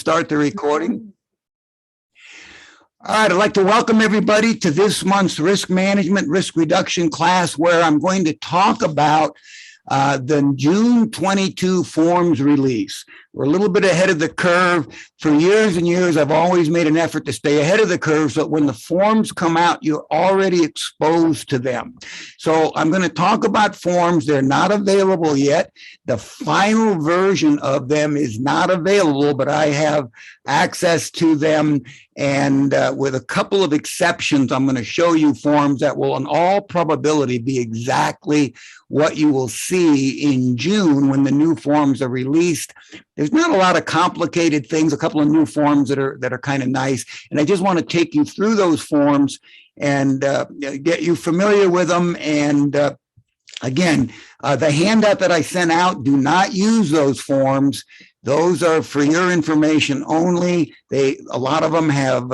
start the recording. All right, I'd like to welcome everybody to this month's risk management, risk reduction class, where I'm going to talk about the June 22 forms release. We're a little bit ahead of the curve. For years and years, I've always made an effort to stay ahead of the curve so that when the forms come out, you're already exposed to them. So I'm going to talk about forms. They're not available yet. The final version of them is not available, but I have access to them. And with a couple of exceptions, I'm going to show you forms that will, in all probability, be exactly what you will see in June when the new forms are released. There's not a lot of complicated things, a couple of new forms that are kind of nice. And I just want to take you through those forms and get you familiar with them. And again, the handout that I sent out, do not use those forms. Those are for your information only. A lot of them have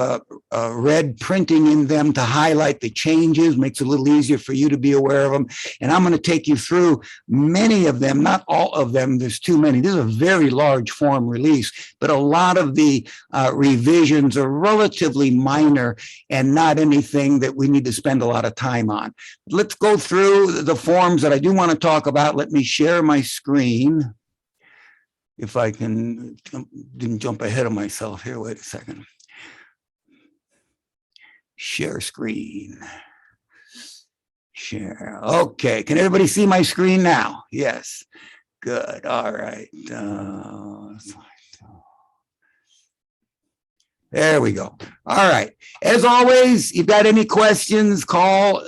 red printing in them to highlight the changes, makes it a little easier for you to be aware of them. And I'm going to take you through many of them, not all of them. There's too many. This is a very large form release, but a lot of the revisions are relatively minor and not anything that we need to spend a lot of time on. Let's go through the forms that I do want to talk about. Let me share my screen. If I can, didn't jump ahead of myself here. Wait a second. Share screen. Share. Okay. Can everybody see my screen now? Yes. Good. All right. There we go. All right. As always, if you've got any questions, call.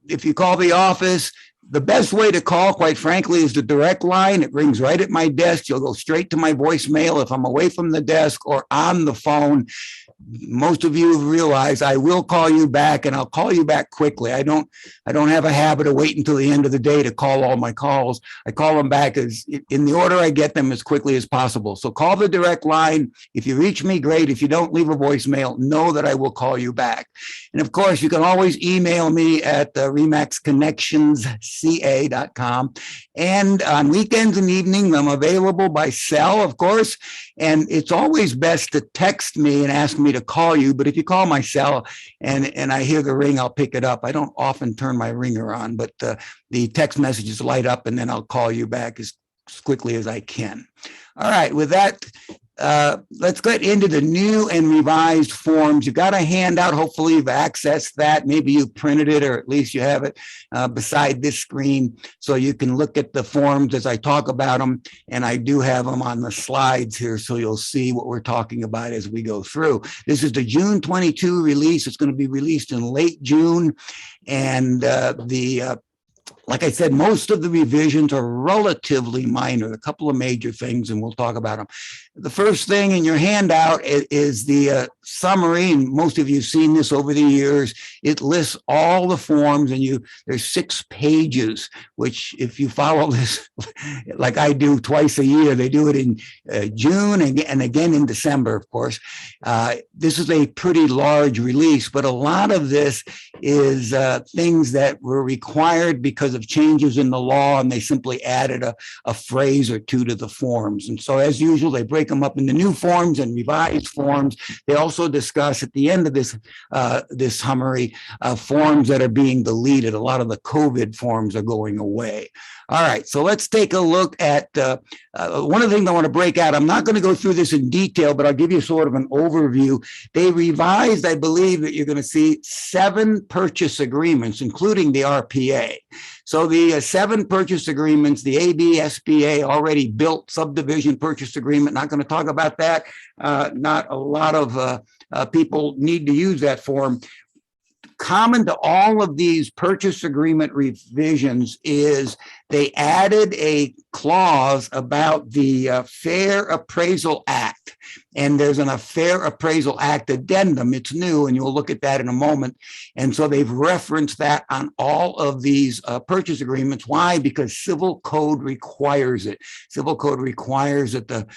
If you call the office, the best way to call, quite frankly, is the direct line. It rings right at my desk. You'll go straight to my voicemail if I'm away from the desk or on the phone. Most of you have realized I will call you back, and I'll call you back quickly. I don't have a habit of waiting until the end of the day to call all my calls. I call them back as in the order I get them as quickly as possible. So call the direct line. If you reach me, great. If you don't, leave a voicemail. Know that I will call you back. And of course, you can always email me at remaxconnectionsca.com. And on weekends and evenings, I'm available by cell, of course. And it's always best to text me and ask me to call you. But if you call my cell and I hear the ring, I'll pick it up. I don't often turn my ringer on, but the text messages light up, and then I'll call you back as quickly as I can. All right, with that, let's get into the new and revised forms. You've got a handout. Hopefully you've accessed that. Maybe you printed it, or at least you have it beside this screen so you can look at the forms as I talk about them. And I do have them on the slides here, so you'll see what we're talking about as we go through. This is the June 22 release. It's going to be released in late June. And like I said, most of the revisions are relatively minor, a couple of major things, and we'll talk about them. The first thing in your handout is the summary, and most of you have seen this over the years. It lists all the forms, and there's 6 pages, which if you follow this like I do twice a year, they do it in June and again in December, of course. This is a pretty large release, but a lot of this is things that were required because of changes in the law, and they simply added a phrase or two to the forms. And so as usual, they break them up into new forms and revised forms. They also discuss at the end of this summary forms that are being deleted. A lot of the COVID forms are going away. All right, so let's take a look at one of the things I want to break out. I'm not going to go through this in detail, but I'll give you sort of an overview. They revised, I believe, that you're going to see 7 purchase agreements, including the RPA. So the 7 purchase agreements, the ABSPA already built subdivision purchase agreement, not going to talk about that. Not a lot of people need to use that form. Common to all of these purchase agreement revisions is they added a clause about the Fair Appraisal Act. And there's a Fair Appraisal Act addendum. It's new, and you'll look at that in a moment. And so they've referenced that on all of these purchase agreements. Why? Because civil code requires it. Civil code requires that the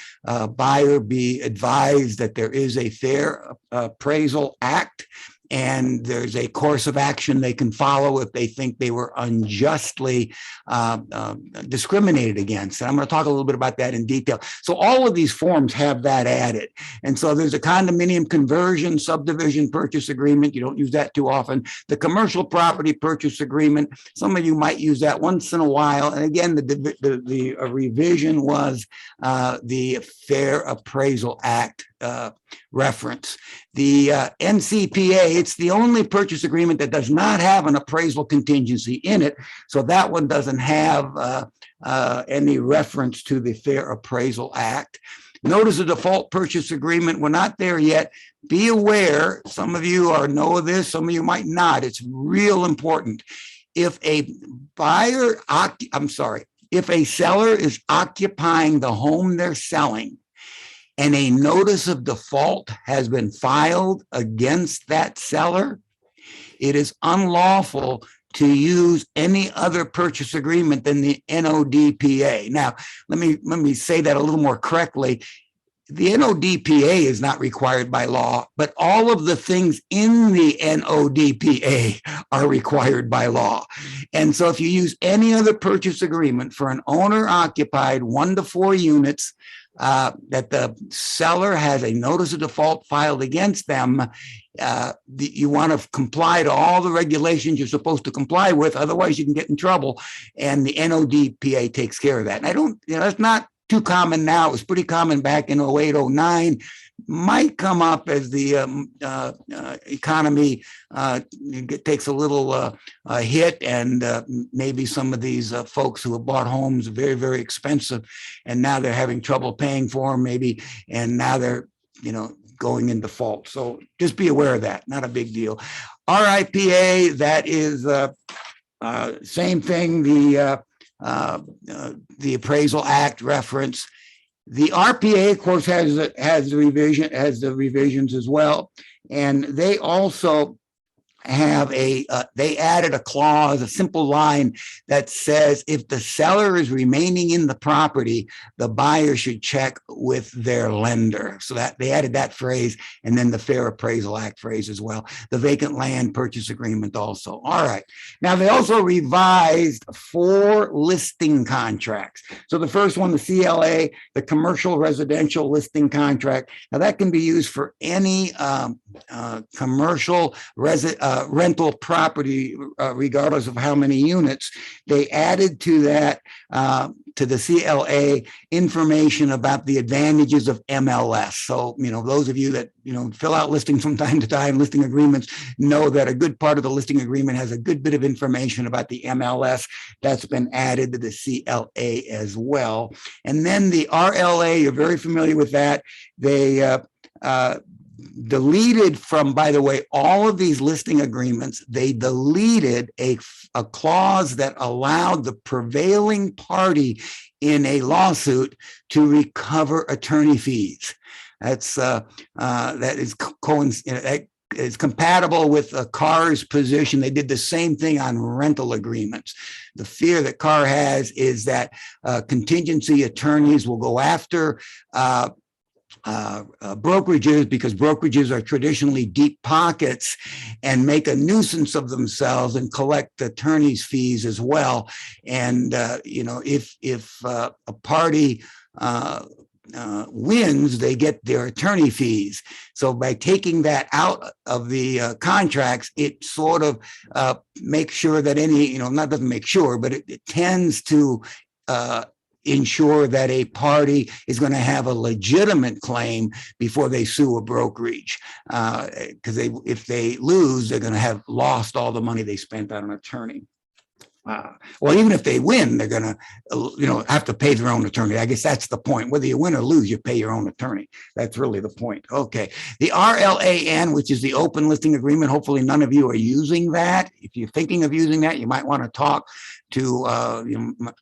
buyer be advised that there is a Fair Appraisal Act. and there's a course of action they can follow if they think they were unjustly discriminated against. And I'm going to talk a little bit about that in detail. So all of these forms have that added. And so there's a condominium conversion subdivision purchase agreement. You don't use that too often. The commercial property purchase agreement, some of you might use that once in a while. And again, the revision was the Fair Appraisal Act reference. The NCPA, it's the only purchase agreement that does not have an appraisal contingency in it. So that one doesn't have any reference to the Fair Appraisal Act. Notice of default purchase agreement, we're not there yet. Be aware, some of you know this, some of you might not. It's real important. If a if a seller is occupying the home they're selling, and a notice of default has been filed against that seller, it is unlawful to use any other purchase agreement than the NODPA. Now, let me say that a little more correctly. The NODPA is not required by law, but all of the things in the NODPA are required by law. And so if you use any other purchase agreement for an owner-occupied 1 to 4 units, that the seller has a notice of default filed against them, you want to comply to all the regulations you're supposed to comply with, otherwise you can get in trouble. And the NODPA takes care of that. And that's not too common now. It was pretty common back in 08, 09. Might come up as the economy takes a little hit, and maybe some of these folks who have bought homes very, very expensive, and now they're having trouble paying for them, maybe, and now they're going in default. So just be aware of that. Not a big deal. RIPA, that is same thing. The Appraisal Act reference. The RPA, of course, has the revisions as well, and they also have they added a clause, a simple line that says if the seller is remaining in the property, the buyer should check with their lender. So that they added that phrase, and then the Fair Appraisal Act phrase as well. The vacant land purchase agreement also. All right. Now they also revised 4 listing contracts. So the first one, the CLA, the commercial residential listing contract. Now that can be used for any commercial rental property, regardless of how many units. They added to that, to the CLA, information about the advantages of MLS. So, those of you that, fill out listings from time to time, listing agreements, know that a good part of the listing agreement has a good bit of information about the MLS. That's been added to the CLA as well. And then the RLA, you're very familiar with that. They deleted from, by the way, all of these listing agreements, they deleted a clause that allowed the prevailing party in a lawsuit to recover attorney fees. That's is compatible with Carr's position. They did the same thing on rental agreements. The fear that Carr has is that contingency attorneys will go after brokerages, because brokerages are traditionally deep pockets, and make a nuisance of themselves and collect attorneys' fees as well. And if a party wins, they get their attorney fees. So by taking that out of the contracts, it sort of makes sure that doesn't make sure, but it tends to ensure that a party is going to have a legitimate claim before they sue a brokerage. Because if they lose, they're going to have lost all the money they spent on an attorney. Well, even if they win, they're going to, have to pay their own attorney. I guess that's the point. Whether you win or lose, you pay your own attorney. That's really the point. Okay. The RLAN, which is the open listing agreement. Hopefully none of you are using that. If you're thinking of using that, you might want to talk to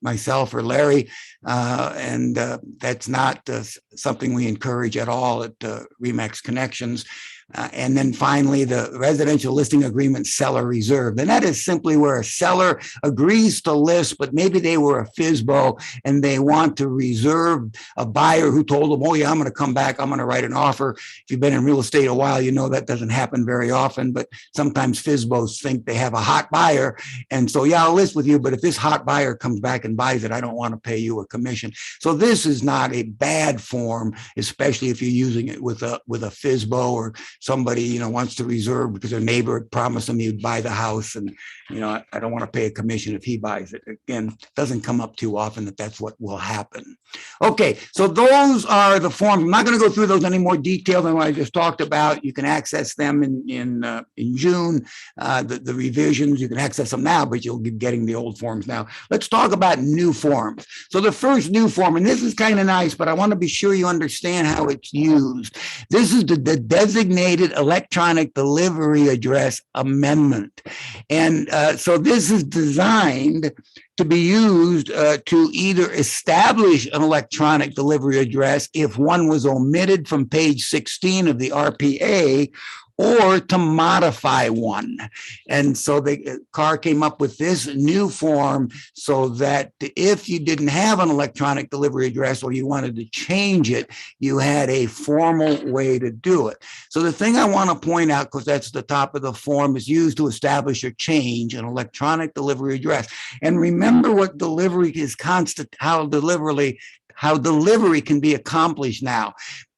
myself or Larry. And that's not something we encourage at all at RE/MAX Connections. And then finally, the residential listing agreement seller reserved. And that is simply where a seller agrees to list, but maybe they were a FSBO and they want to reserve a buyer who told them, oh yeah, I'm going to come back, I'm going to write an offer. If you've been in real estate a while, you know that doesn't happen very often, but sometimes FSBOs think they have a hot buyer. And so, yeah, I'll list with you, but if this hot buyer comes back and buys it, I don't want to pay you a commission. So this is not a bad form, especially if you're using it with a FSBO or somebody, wants to reserve because their neighbor promised them he'd buy the house. And, I don't want to pay a commission if he buys it. Again, it doesn't come up too often that that's what will happen. Okay, so those are the forms. I'm not going to go through those in any more detail than what I just talked about. You can access them in June, the revisions. You can access them now, but you'll be getting the old forms now. Let's talk about new forms. So the first new form, and this is kind of nice, but I want to be sure you understand how it's used. This is the designated electronic delivery address amendment. And so this is designed to be used to either establish an electronic delivery address if one was omitted from page 16 of the RPA, or to modify one. And so the CAR came up with this new form so that if you didn't have an electronic delivery address or you wanted to change it, you had a formal way to do it. So the thing I want to point out, because that's the top of the form, is used to establish or change an electronic delivery address. And remember what delivery is how delivery can be accomplished now.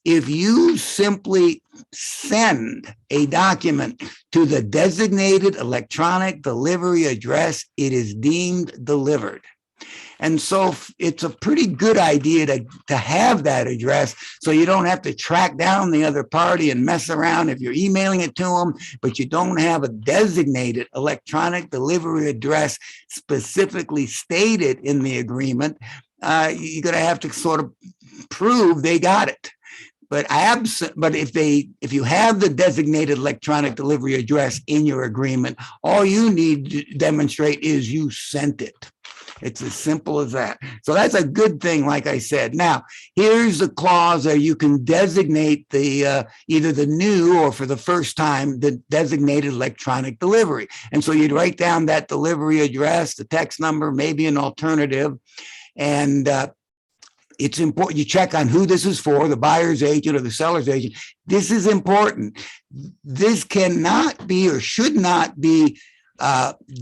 If you simply send a document to the designated electronic delivery address, it is deemed delivered. And so it's a pretty good idea to have that address so you don't have to track down the other party and mess around if you're emailing it to them, but you don't have a designated electronic delivery address specifically stated in the agreement. You're going to have to sort of prove they got it. But if you have the designated electronic delivery address in your agreement, all you need to demonstrate is you sent it. It's as simple as that. So that's a good thing, like I said. Now, here's the clause where you can designate the either the new or for the first time, the designated electronic delivery. And so you'd write down that delivery address, the text number, maybe an alternative, and it's important you check on who this is for, the buyer's agent or the seller's agent. This is important. This cannot be or should not be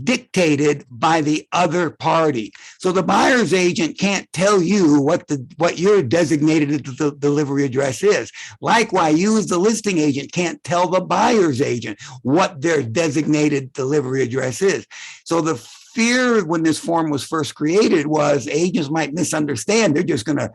dictated by the other party. So the buyer's agent can't tell you what your designated delivery address is. Likewise, you as the listing agent can't tell the buyer's agent what their designated delivery address is. So the fear when this form was first created was agents might misunderstand. They're just going to,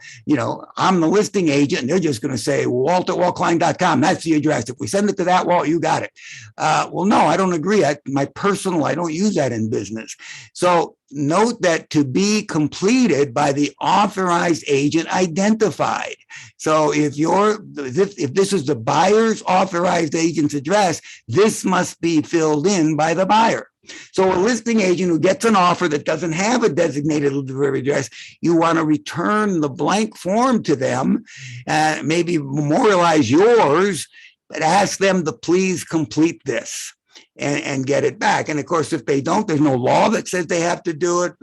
I'm the listing agent, and they're just going to say, Walt at waltklein.com. That's the address. If we send it to that, Walt, you got it. Well, no, I don't agree. I don't use that in business. So note that to be completed by the authorized agent identified. So if this is the buyer's authorized agent's address, this must be filled in by the buyer. So a listing agent who gets an offer that doesn't have a designated delivery address, you want to return the blank form to them, maybe memorialize yours, but ask them to please complete this and get it back. And of course, if they don't, there's no law that says they have to do it.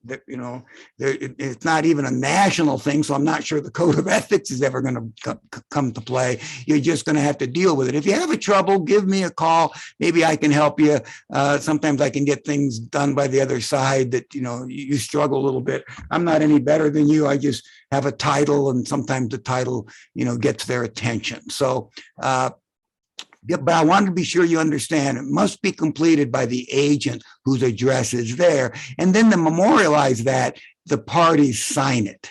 It's not even a national thing, so I'm not sure the code of ethics is ever going to come to play. You're just going to have to deal with it. If you have a trouble, give me a call. Maybe I can help you. Sometimes I can get things done by the other side that, you struggle a little bit. I'm not any better than you. I just have a title, and sometimes the title, gets their attention. So, but I want to be sure you understand it must be completed by the agent whose address is there. And then to memorialize that, the parties sign it.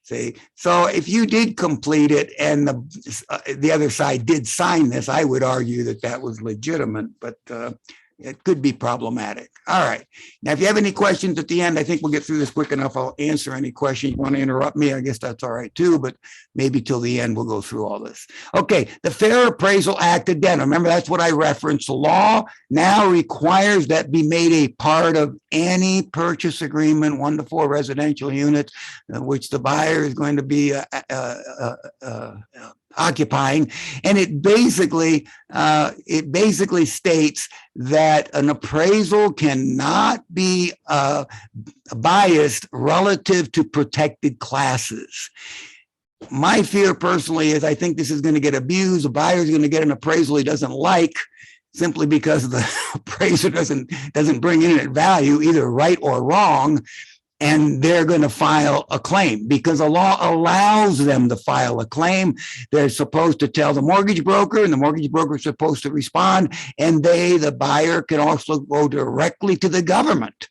See, so if you did complete it and the other side did sign this, I would argue that was legitimate, but it could be problematic. All right. Now, if you have any questions at the end, I think we'll get through this quick enough. I'll answer any questions. You want to interrupt me? I guess that's all right too, but maybe till the end, we'll go through all this. Okay. The Fair Appraisal Act addendum. Remember, that's what I referenced. The law now requires that be made a part of any purchase agreement, 1 to 4 residential units, which the buyer is going to be occupying, and it basically states that an appraisal cannot be biased relative to protected classes. My fear personally is I think this is going to get abused. A buyer is going to get an appraisal he doesn't like simply because the appraiser doesn't bring in a value, either right or wrong, and they're going to file a claim because the law allows them to file a claim. They're supposed to tell the mortgage broker, and the mortgage broker is supposed to respond, and the buyer, can also go directly to the government.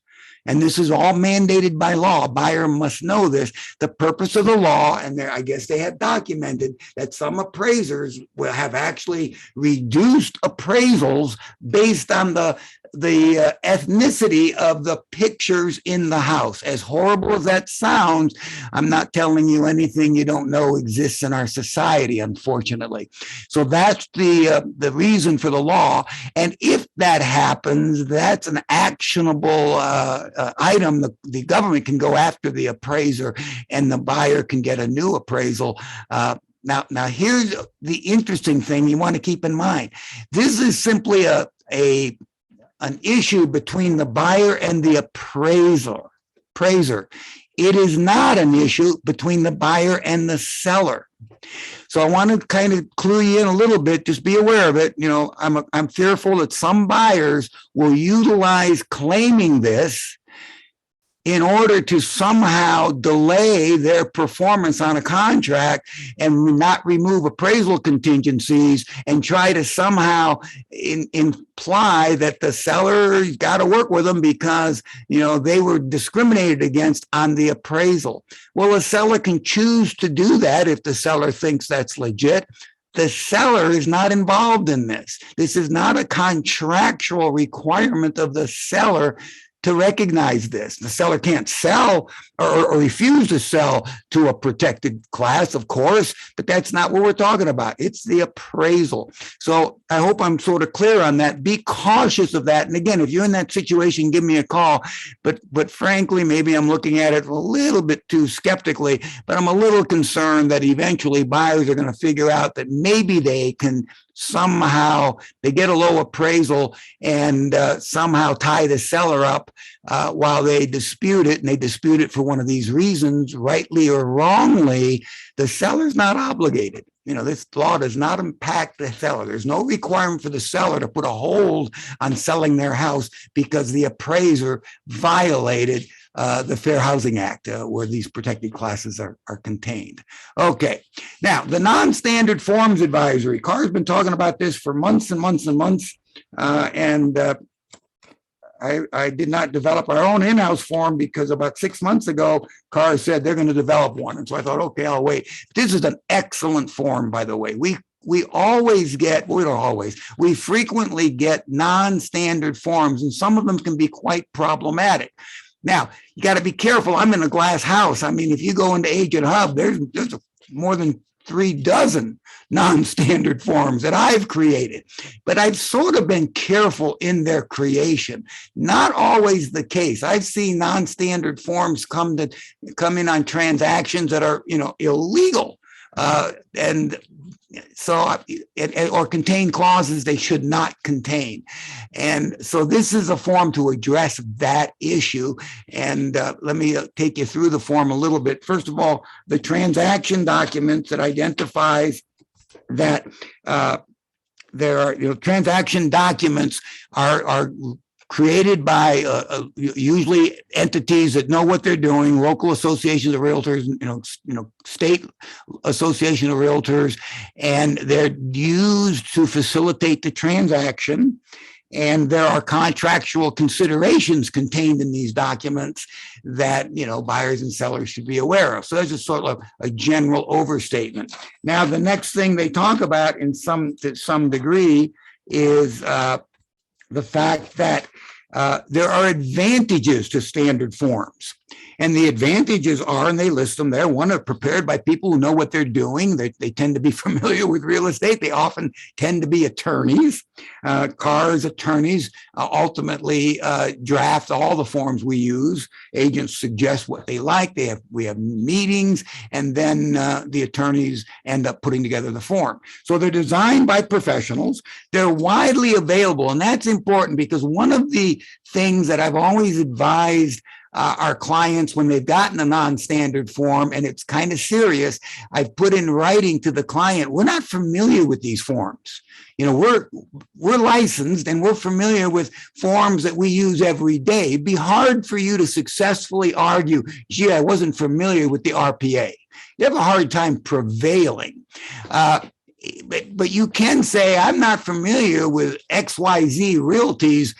And this is all mandated by law. A buyer must know this. The purpose of the law, and I guess they have documented that some appraisers will have actually reduced appraisals based on the ethnicity of the pictures in the house. As horrible as that sounds, I'm not telling you anything you don't know exists in our society, unfortunately. So that's the reason for the law. And if that happens, that's an actionable item. The government can go after the appraiser, and the buyer can get a new appraisal. Now here's the interesting thing you want to keep in mind. This is simply an issue between the buyer and the appraiser. It is not an issue between the buyer and the seller. So I want to kind of clue you in a little bit. Just be aware of it. I'm fearful that some buyers will utilize claiming this in order to somehow delay their performance on a contract and not remove appraisal contingencies and try to somehow imply that the seller's got to work with them because, they were discriminated against on the appraisal. Well, a seller can choose to do that if the seller thinks that's legit. The seller is not involved in this. This is not a contractual requirement of the seller to recognize this. The seller can't sell or refuse to sell to a protected class, of course, but that's not what we're talking about. It's the appraisal. So I hope I'm sort of clear on that. Be cautious of that. And again, if you're in that situation, give me a call. But frankly, maybe I'm looking at it a little bit too skeptically, but I'm a little concerned that eventually buyers are going to figure out that maybe they can somehow, they get a low appraisal and somehow tie the seller up while they dispute it, and they dispute it for one of these reasons, rightly or wrongly. The seller's not obligated. This law does not impact the seller. There's no requirement for the seller to put a hold on selling their house because the appraiser violated the Fair Housing Act, where these protected classes are contained. Okay, now the non-standard forms advisory. Carr's been talking about this for months and months and months, and I did not develop our own in-house form because about 6 months ago, Carr said they're going to develop one, and so I thought, okay, I'll wait. This is an excellent form, by the way. We always get, we don't always, we frequently get non-standard forms, and some of them can be quite problematic. Now, you got to be careful. I'm in a glass house. I mean, if you go into Agent Hub, there's more than 36 non-standard forms that I've created, but I've sort of been careful in their creation. Not always the case. I've seen non-standard forms come in on transactions that are, illegal, and so or contain clauses they should not contain. And so this is a form to address that issue. And let me take you through the form a little bit. First of all, the transaction documents that identifies that there are, transaction documents are created by usually entities that know what they're doing, local associations of realtors, state association of realtors, and they're used to facilitate the transaction. And there are contractual considerations contained in these documents that, buyers and sellers should be aware of. So there's a sort of a general overstatement. Now, the next thing they talk about to some degree is the fact that there are advantages to standard forms. And the advantages are, and they list them there, one, are prepared by people who know what they're doing. They tend to be familiar with real estate. They often tend to be attorneys. Cars attorneys ultimately draft all the forms we use. Agents suggest what they like. We have meetings, and then the attorneys end up putting together the form. So they're designed by professionals. They're widely available, and that's important because one of the things that I've always advised our clients when they've gotten a non-standard form and it's kind of serious, I've put in writing to the client, we're not familiar with these forms. We're licensed and we're familiar with forms that we use every day. It'd be hard for you to successfully argue, gee, I wasn't familiar with the RPA. You have a hard time prevailing. But you can say, I'm not familiar with XYZ Realty's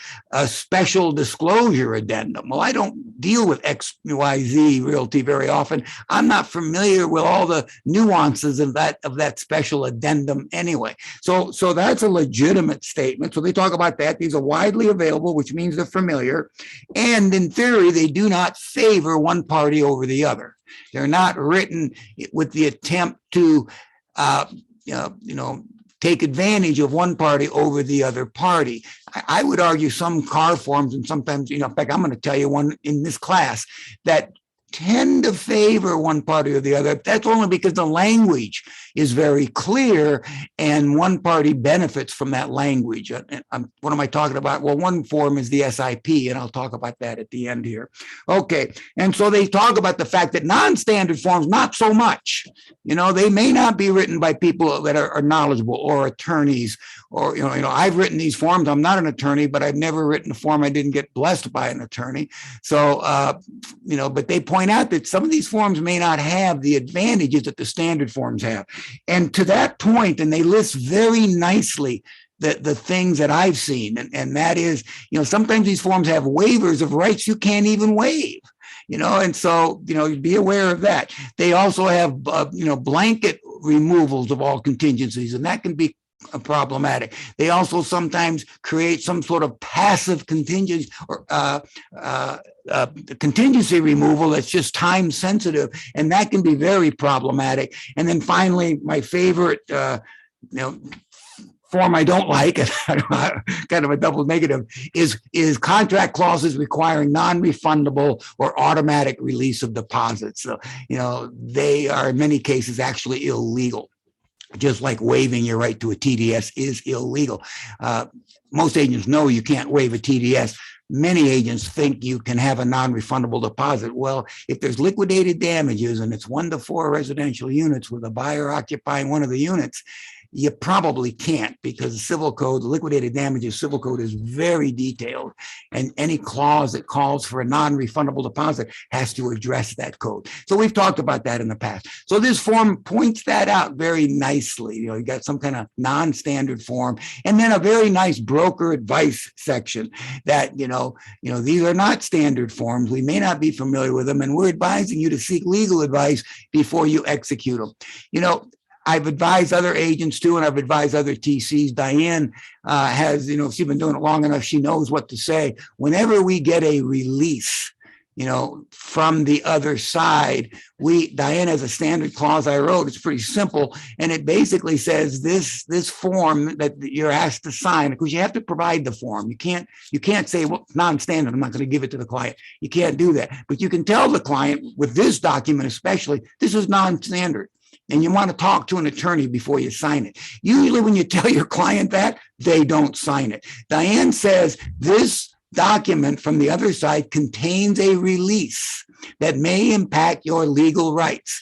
special disclosure addendum. Well, I don't deal with XYZ Realty very often. I'm not familiar with all the nuances of that special addendum anyway. So that's a legitimate statement. So they talk about that. These are widely available, which means they're familiar. And in theory, they do not favor one party over the other. They're not written with the attempt to take advantage of one party over the other party. I would argue some car forms, and sometimes, in fact, I'm going to tell you one in this class that tend to favor one party or the other. That's only because the language is very clear and one party benefits from that language. What am I talking about? Well, one form is the SIP, and I'll talk about that at the end here. Okay, and so they talk about the fact that non-standard forms, not so much. They may not be written by people that are knowledgeable or attorneys, or, I've written these forms. I'm not an attorney, but I've never written a form I didn't get blessed by an attorney. So, but they point out that some of these forms may not have the advantages that the standard forms have. And to that point, and they list very nicely the things that I've seen, and that is, sometimes these forms have waivers of rights you can't even waive. And so, be aware of that. They also have, blanket removals of all contingencies, and that can be problematic. They also sometimes create some sort of passive contingency or contingency removal that's just time sensitive, and that can be very problematic. And then finally, my favorite, form I don't like, kind of a double negative, is contract clauses requiring non-refundable or automatic release of deposits. So, they are in many cases actually illegal. Just like waiving your right to a TDS is illegal. Most agents know you can't waive a TDS. Many agents think you can have a non-refundable deposit. Well, if there's liquidated damages and it's 1 to 4 residential units with a buyer occupying one of the units, you probably can't, because the civil code, the liquidated damages civil code, is very detailed, and any clause that calls for a non-refundable deposit has to address that code. So we've talked about that in the past. So this form points that out very nicely. You got some kind of non-standard form, and then a very nice broker advice section that, these are not standard forms. We may not be familiar with them, and we're advising you to seek legal advice before you execute them. I've advised other agents too, and I've advised other TCs. Diane has, she's been doing it long enough. She knows what to say. Whenever we get a release, from the other side, Diane has a standard clause I wrote. It's pretty simple, and it basically says this form that you're asked to sign, because you have to provide the form. You can't say, well, non-standard, I'm not going to give it to the client. You can't do that, but you can tell the client with this document especially, this is non-standard. And you want to talk to an attorney before you sign it. Usually when you tell your client that, they don't sign it. Diane says this document from the other side contains a release that may impact your legal rights.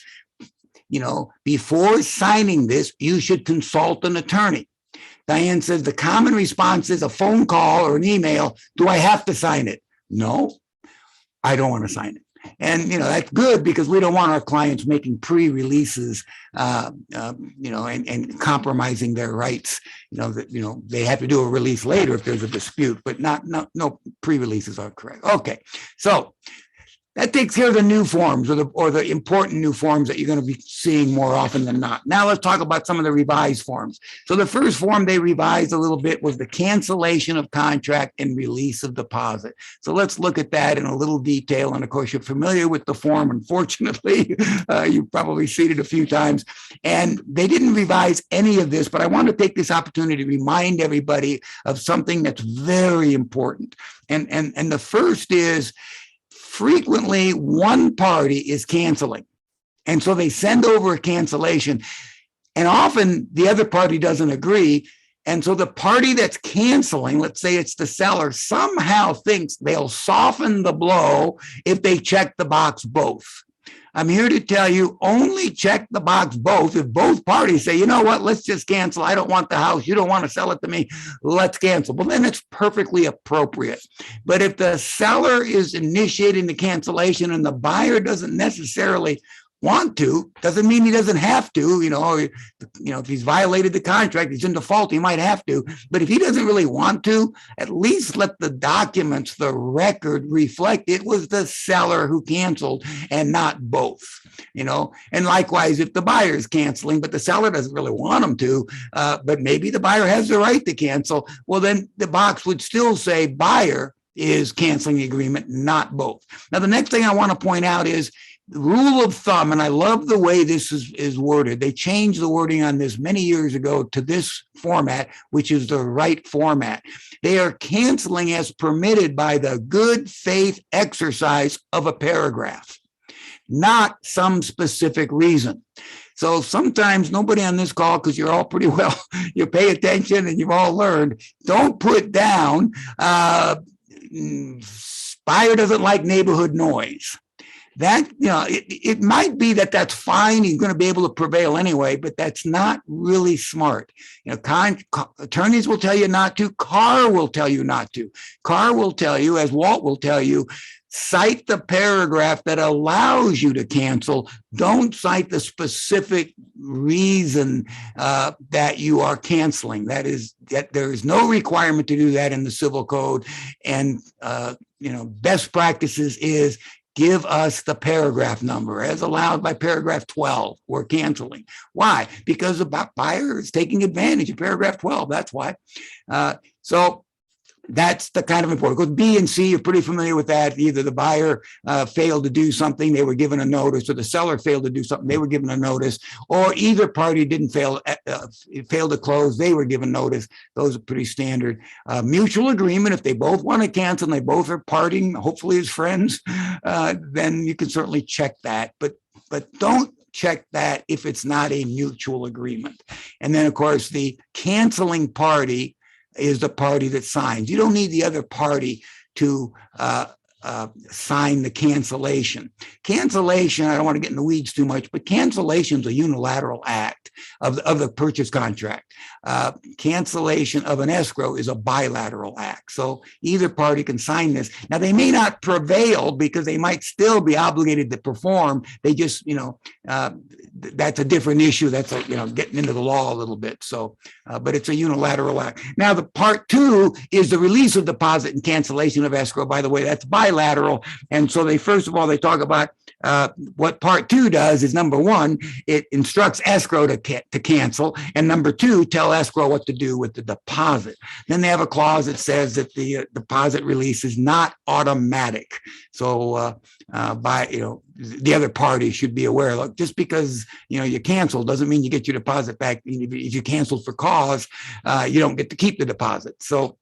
Before signing this, you should consult an attorney. Diane says the common response is a phone call or an email. Do I have to sign it? No, I don't want to sign it. And, that's good, because we don't want our clients making pre-releases, and compromising their rights. They have to do a release later if there's a dispute, but no pre-releases are correct. Okay. So That takes care of the new forms or the important new forms that you're going to be seeing more often than not. Now let's talk about some of the revised forms. So the first form they revised a little bit was the cancellation of contract and release of deposit. So let's look at that in a little detail. And of course, you're familiar with the form. Unfortunately, you've probably seen it a few times. And they didn't revise any of this, but I want to take this opportunity to remind everybody of something that's very important. And the first is, frequently one party is canceling. And so they send over a cancellation, and often the other party doesn't agree. And so the party that's canceling, let's say it's the seller, somehow thinks they'll soften the blow if they check the box both. I'm here to tell you, only check the box both if both parties say, you know what, let's just cancel. I don't want the house. You don't want to sell it to me. Let's cancel. Well, then it's perfectly appropriate. But if the seller is initiating the cancellation and the buyer doesn't necessarily want to, doesn't mean he doesn't have to, if he's violated the contract, he's in default, he might have to. But if he doesn't really want to, at least let the documents, the record reflect it was the seller who canceled and not both, and likewise, if the buyer is canceling, but the seller doesn't really want him to, but maybe the buyer has the right to cancel, well, then the box would still say buyer is canceling the agreement, not both. Now, the next thing I want to point out is the rule of thumb, and I love the way this is worded. They changed the wording on this many years ago to this format, which is the right format. They are canceling as permitted by the good faith exercise of a paragraph, not some specific reason. So sometimes nobody on this call, because you're all pretty well, you pay attention and you've all learned, don't put down, buyer doesn't like neighborhood noise. That, it might be that that's fine. He's going to be able to prevail anyway, but that's not really smart. Attorneys will tell you not to. Carr will tell you not to. Carr will tell you, as Walt will tell you, cite the paragraph that allows you to cancel. Don't cite the specific reason that you are canceling. That there is no requirement to do that in the civil code. And, best practices is give us the paragraph number as allowed by paragraph 12. We're canceling. Why? Because the buyer is taking advantage of paragraph 12. That's why. So that's the kind of important. Because B and C, you're pretty familiar with that. Either the buyer failed to do something, they were given a notice, or the seller failed to do something, they were given a notice, or either party didn't failed to close, they were given notice. Those are pretty standard. Mutual agreement, if they both want to cancel and they both are parting, hopefully as friends, then you can certainly check that. But don't check that if it's not a mutual agreement. And then, of course, the canceling party is the party that signs. You don't need the other party to sign the cancellation. Cancellation, I don't want to get in the weeds too much, but cancellation is a unilateral act of the purchase contract. Cancellation of an escrow is a bilateral act. So either party can sign this. Now, they may not prevail because they might still be obligated to perform. They just, that's a different issue. That's getting into the law a little bit. So, but it's a unilateral act. Now, the part two is the release of deposit and cancellation of escrow. By the way, that's bilateral. And so they talk about what part two does is, number one, it instructs escrow to cancel, and number two, tell escrow what to do with the deposit. Then they have a clause that says that the deposit release is not automatic. So the other party should be aware. Look, just because you cancel doesn't mean you get your deposit back. If you canceled for cause, you don't get to keep the deposit. So,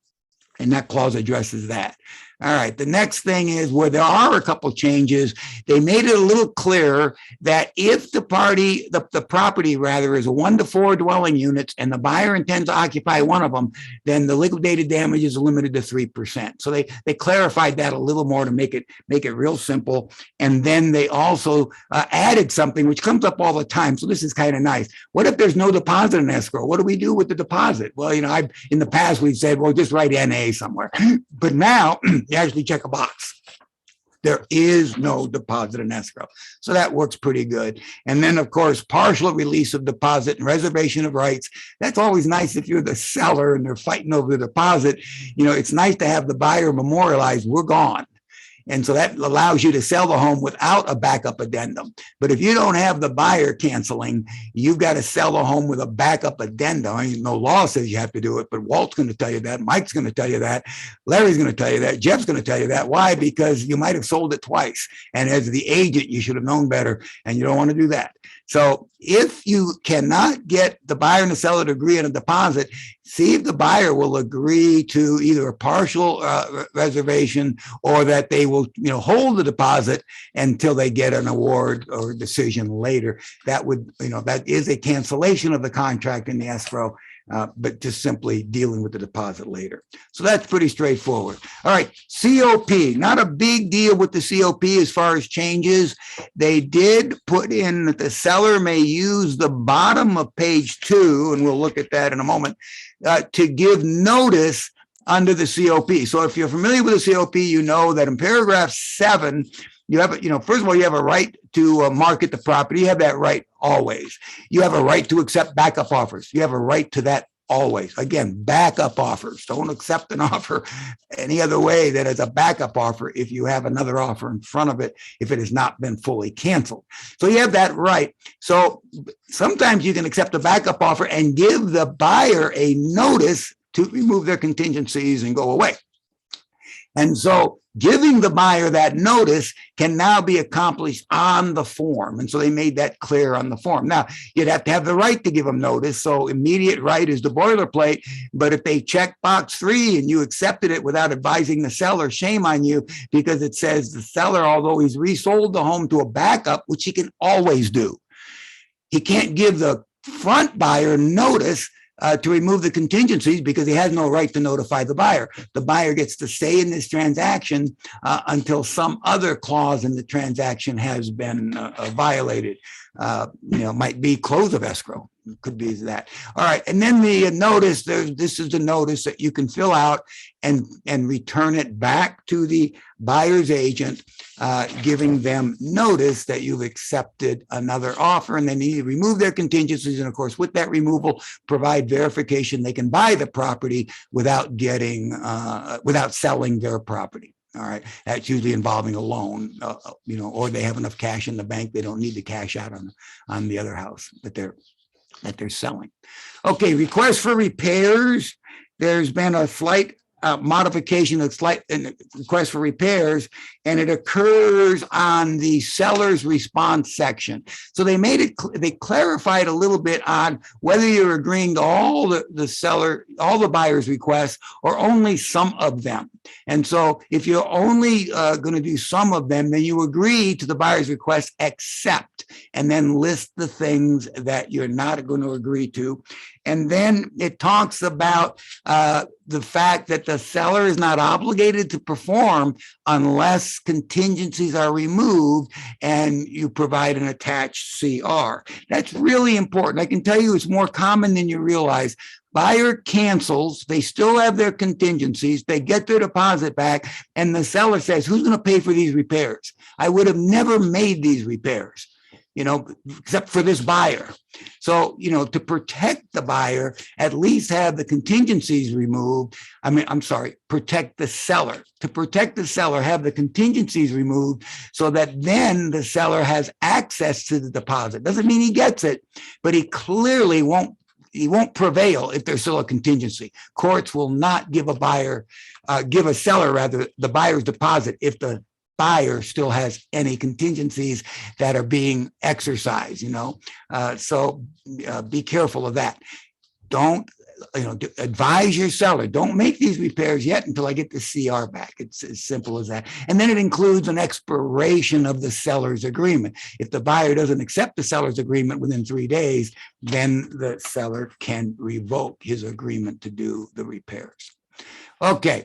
and that clause addresses that. All right. The next thing is where there are a couple of changes. They made it a little clearer that if the property is a 1 to 4 dwelling units and the buyer intends to occupy one of them, then the liquidated damages are limited to 3%. So they clarified that a little more to make it real simple. And then they also added something which comes up all the time. So this is kind of nice. What if there's no deposit in escrow? What do we do with the deposit? Well, in the past we've said, well, just write NA somewhere. But now you actually check a box. There is no deposit in escrow. So that works pretty good. And then, of course, partial release of deposit and reservation of rights. That's always nice if you're the seller and they're fighting over the deposit. It's nice to have the buyer memorialize, we're gone. And so that allows you to sell the home without a backup addendum. But if you don't have the buyer canceling, you've got to sell the home with a backup addendum. I mean, no law says you have to do it, but Walt's going to tell you that. Mike's going to tell you that. Larry's going to tell you that. Jeff's going to tell you that. Why? Because you might have sold it twice. And as the agent, you should have known better, and you don't want to do that. So if you cannot get the buyer and the seller to agree on a deposit, see if the buyer will agree to either a partial reservation or that they will, hold the deposit until they get an award or decision later. That would, that is a cancellation of the contract in the escrow. But just simply dealing with the deposit later. So that's pretty straightforward. All right, COP, not a big deal with the COP as far as changes. They did put in that the seller may use the bottom of page 2, and we'll look at that in a moment, to give notice under the COP. So if you're familiar with the COP, you know that in paragraph 7, you have, first of all, you have a right to market the property. You have that right always. You have a right to accept backup offers. You have a right to that always. Again, backup offers. Don't accept an offer any other way than as a backup offer if you have another offer in front of it, if it has not been fully canceled. So you have that right. So sometimes you can accept a backup offer and give the buyer a notice to remove their contingencies and go away. And so giving the buyer that notice can now be accomplished on the form. And so they made that clear on the form. Now, you'd have to have the right to give them notice. So immediate right is the boilerplate. But if they check box 3 and you accepted it without advising the seller, shame on you, because it says the seller, although he's resold the home to a backup, which he can always do, he can't give the front buyer notice to remove the contingencies because he has no right to notify the buyer. The buyer gets to stay in this transaction until some other clause in the transaction has been violated. Might be close of escrow. Could be that. All right. And then the notice, this is the notice that you can fill out and return it back to the buyer's agent, giving them notice that you've accepted another offer, and they need to remove their contingencies. And of course, with that removal, provide verification they can buy the property without selling their property. All right. That's usually involving a loan, or they have enough cash in the bank. They don't need to cash out on the other house that they're selling. Okay. Request for repairs. There's been a slight modification of request for repairs, and it occurs on the seller's response section. So they clarified a little bit on whether you're agreeing to all the buyer's requests or only some of them. And so if you're only going to do some of them, then you agree to the buyer's request except, and then list the things that you're not going to agree to. And then it talks about the fact that the seller is not obligated to perform unless contingencies are removed and you provide an attached CR. That's really important. I can tell you it's more common than you realize. Buyer cancels, they still have their contingencies, they get their deposit back, and the seller says, who's going to pay for these repairs? I would have never made these repairs, except for this buyer. So, to protect the buyer, at least have the contingencies removed. Protect the seller. To protect the seller, have the contingencies removed so that then the seller has access to the deposit. Doesn't mean he gets it, but he clearly won't prevail if there's still a contingency. Courts will not give a seller the buyer's deposit if the buyer still has any contingencies that are being exercised, so be careful of that. Don't, advise your seller, don't make these repairs yet until I get the CR back. It's as simple as that. And then it includes an expiration of the seller's agreement. If the buyer doesn't accept the seller's agreement within 3 days, then the seller can revoke his agreement to do the repairs. Okay.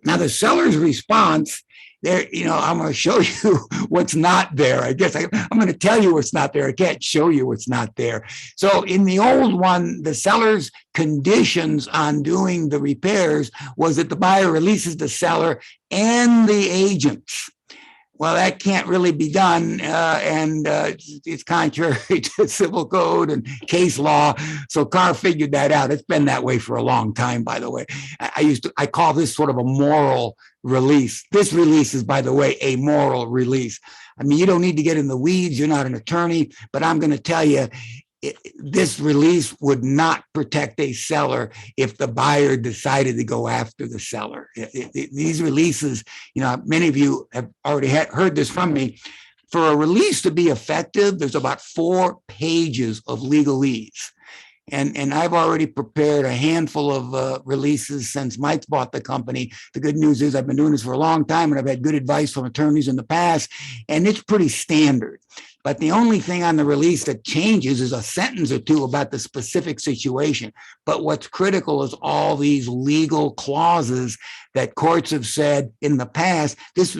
Now the seller's response there, I'm going to show you what's not there. I guess I'm going to tell you what's not there. I can't show you what's not there. So in the old one, the seller's conditions on doing the repairs was that the buyer releases the seller and the agents. well, that can't really be done, and it's contrary to civil code and case law. So Carr figured that out. It's been that way for a long time, by the way. I call this sort of a moral release. This release is, by the way, a moral release. I mean, you don't need to get in the weeds. You're not an attorney, but I'm going to tell you, this release would not protect a seller if the buyer decided to go after the seller. These releases, many of you have already heard this from me. For a release to be effective, there's about 4 pages of legalese. And I've already prepared a handful of releases since Mike's bought the company. The good news is I've been doing this for a long time, and I've had good advice from attorneys in the past, and it's pretty standard. But the only thing on the release that changes is a sentence or two about the specific situation. But what's critical is all these legal clauses that courts have said in the past, this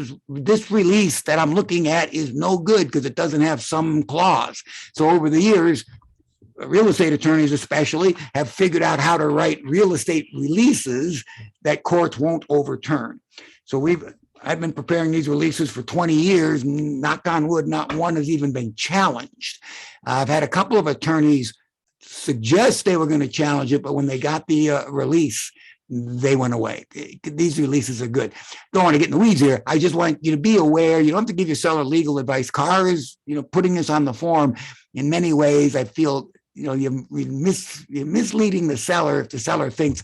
release that I'm looking at is no good because it doesn't have some clause. So over the years, real estate attorneys especially have figured out how to write real estate releases that courts won't overturn. So I've been preparing these releases for 20 years. Knock on wood, not one has even been challenged. I've had a couple of attorneys suggest they were going to challenge it, but when they got the release, they went away. These releases are good. Don't want to get in the weeds here. I just want you to be aware. You don't have to give your seller legal advice. Carr is, putting this on the form. In many ways, I feel, you're misleading the seller if the seller thinks,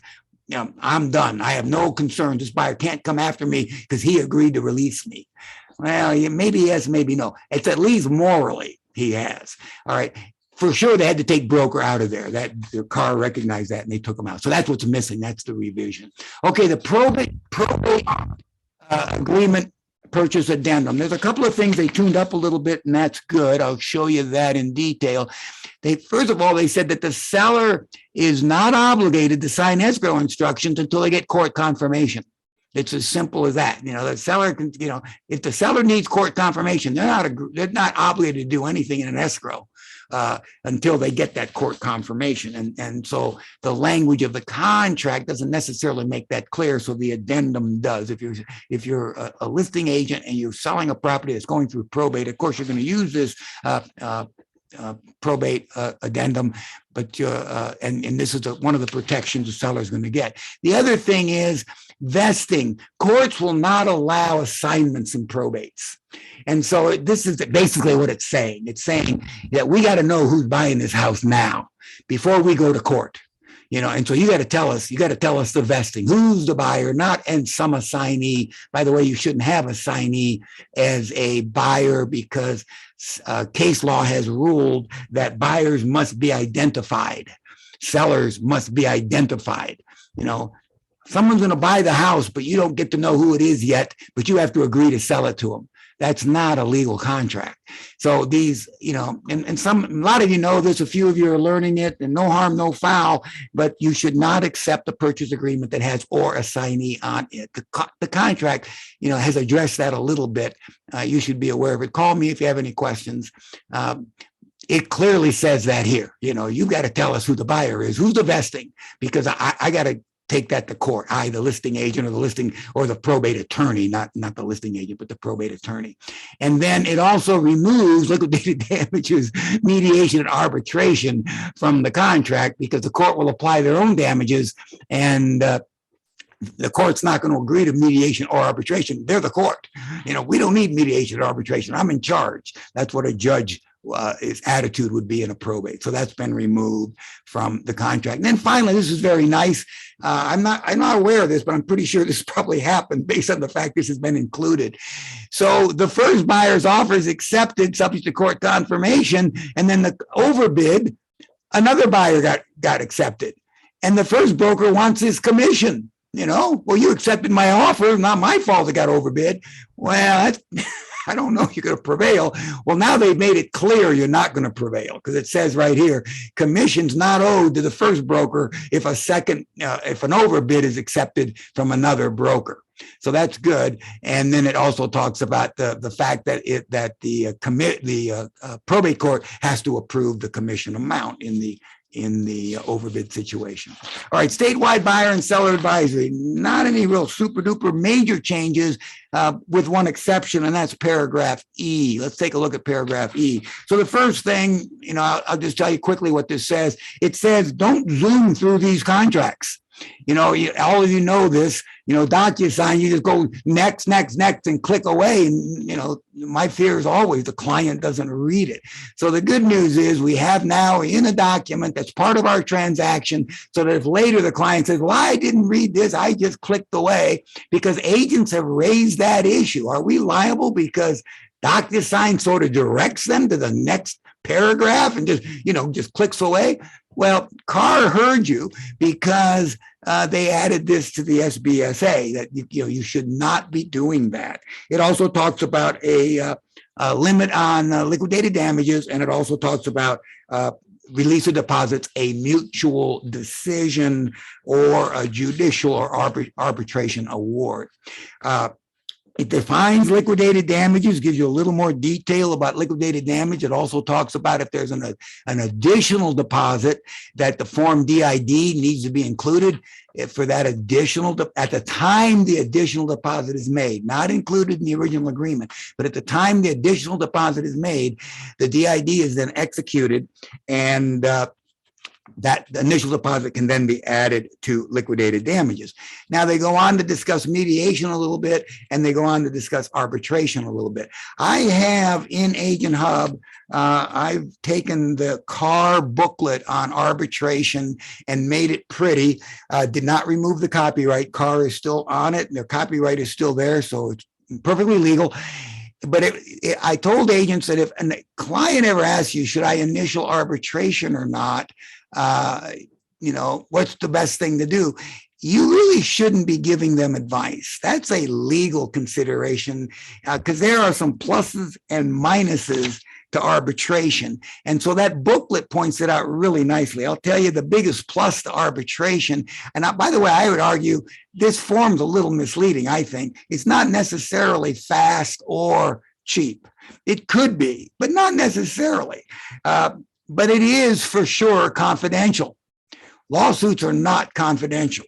I'm done. I have no concern. This buyer can't come after me because he agreed to release me. Well, maybe yes, maybe no. It's at least morally he has. All right. For sure, they had to take broker out of there. That their Carr recognized that and they took him out. So that's what's missing. That's the revision. Okay, the probate agreement purchase addendum. There's a couple of things they tuned up a little bit, and that's good. I'll show you that in detail. First of all, they said that the seller is not obligated to sign escrow instructions until they get court confirmation. It's as simple as that. The seller can, if the seller needs court confirmation, they're not obligated to do anything in an escrow until they get that court confirmation. And so the language of the contract doesn't necessarily make that clear. So the addendum does. If you're a listing agent and you're selling a property that's going through probate, of course, you're going to use this probate addendum, but and this is one of the protections the seller is going to get. The other thing is vesting. Courts will not allow assignments in probates. And so this is basically what it's saying. It's saying that we got to know who's buying this house now before we go to court. And so you got to tell us the vesting, who's the buyer, and some assignee. By the way, you shouldn't have assignee as a buyer because case law has ruled that buyers must be identified. Sellers must be identified. Someone's going to buy the house, but you don't get to know who it is yet, but you have to agree to sell it to them. That's not a legal contract. So these, and a lot of you know this, a few of you are learning it, and no harm, no foul, but you should not accept a purchase agreement that has or assignee on it. The contract, has addressed that a little bit. You should be aware of it. Call me if you have any questions. It clearly says that here. You got to tell us who the buyer is, who's the vesting, because I got to take that to court. The listing agent or the probate attorney, not the listing agent, but the probate attorney. And then it also removes liquidated damages, mediation, and arbitration from the contract because the court will apply their own damages, and the court's not going to agree to mediation or arbitration. They're the court. We don't need mediation or arbitration. I'm in charge. That's what a judge his attitude would be in a probate. So that's been removed from the contract. And then finally, this is very nice. I'm not aware of this, but I'm pretty sure this probably happened based on the fact this has been included. So the first buyer's offer is accepted subject to court confirmation, and then the overbid, another buyer got accepted. And the first broker wants his commission. Well, you accepted my offer, not my fault it got overbid. Well, I don't know if you're going to prevail. Well, now they've made it clear you're not going to prevail because it says right here, commission's not owed to the first broker if an overbid is accepted from another broker. So that's good. And then it also talks about the fact that the probate court has to approve the commission amount in overbid situation. All right, statewide buyer and seller advisory. Not any real super duper major changes, with one exception, and that's paragraph E. Let's take a look at paragraph E. So the first thing, I'll just tell you quickly what this says. It says don't zoom through these contracts. All of you know this, DocuSign, you just go next, and click away. And, my fear is always the client doesn't read it. So the good news is we have now in a document that's part of our transaction, so that if later the client says, well, I didn't read this, I just clicked away, because agents have raised that issue. Are we liable because DocuSign sort of directs them to the next paragraph and just clicks away? Well, Carr heard you, because they added this to the SBSA that you should not be doing that. It also talks about a limit on liquidated damages, and it also talks about release of deposits, a mutual decision, or a judicial or arbitration award. It defines liquidated damages, gives you a little more detail about liquidated damage. It also talks about if there's an additional deposit, that the form DID needs to be included for that additional, at the time the additional deposit is made, not included in the original agreement, but at the time the additional deposit is made, the DID is then executed, and that initial deposit can then be added to liquidated damages. Now they go on to discuss mediation a little bit, and they go on to discuss arbitration a little bit. I have in Agent Hub, I've taken the Carr booklet on arbitration and made it pretty. Did not remove the copyright. Carr is still on it. The copyright is still there, so it's perfectly legal. But I told agents that if a client ever asks you, should I initial arbitration or not, what's the best thing to do? You really shouldn't be giving them advice. That's a legal consideration, because there are some pluses and minuses to arbitration. And so that booklet points it out really nicely. I'll tell you the biggest plus to arbitration. And by the way, I would argue this form's a little misleading, I think. It's not necessarily fast or cheap. It could be, but not necessarily. But it is for sure confidential. Lawsuits are not confidential.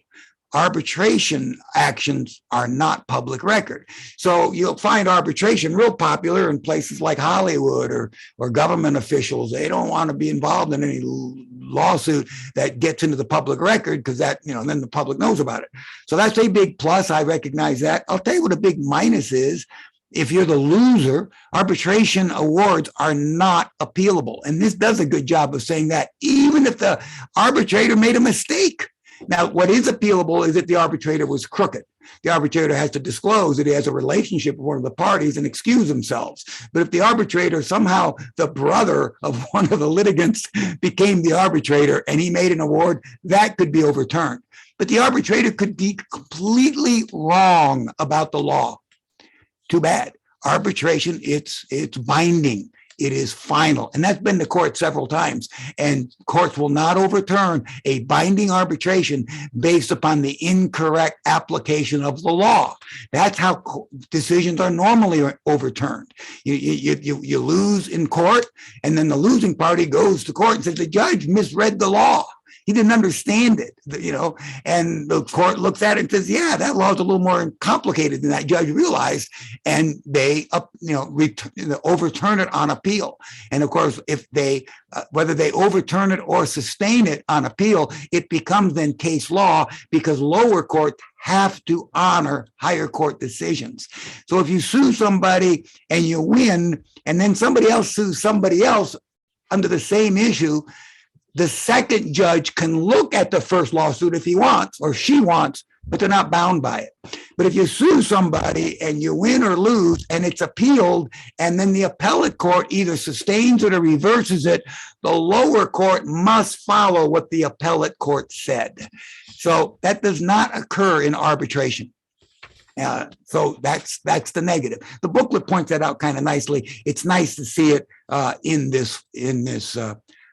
Arbitration actions are not public record. So you'll find arbitration real popular in places like Hollywood or government officials. They don't want to be involved in any lawsuit that gets into the public record, because that, then the public knows about it. So that's a big plus. I recognize that. I'll tell you what a big minus is. If you're the loser, arbitration awards are not appealable. And this does a good job of saying that, even if the arbitrator made a mistake. Now, what is appealable is if the arbitrator was crooked. The arbitrator has to disclose that he has a relationship with one of the parties and excuse themselves. But if the arbitrator, somehow the brother of one of the litigants became the arbitrator and he made an award, that could be overturned. But the arbitrator could be completely wrong about the law. Too bad. Arbitration, it's binding. It is final. And that's been the court several times. And courts will not overturn a binding arbitration based upon the incorrect application of the law. That's how decisions are normally overturned. You lose in court, and then the losing party goes to court and says the judge misread the law. He didn't understand it, and the court looks at it and says, yeah, that law is a little more complicated than that judge realized. And they, overturn it on appeal. And of course, if they, whether they overturn it or sustain it on appeal, it becomes then case law, because lower courts have to honor higher court decisions. So if you sue somebody and you win, and then somebody else sues somebody else under the same issue, the second judge can look at the first lawsuit if he wants or she wants, but they're not bound by it. But if you sue somebody and you win or lose and it's appealed, and then the appellate court either sustains it or reverses it, the lower court must follow what the appellate court said. So that does not occur in arbitration. So that's the negative. The booklet points that out kind of nicely. It's nice to see it in this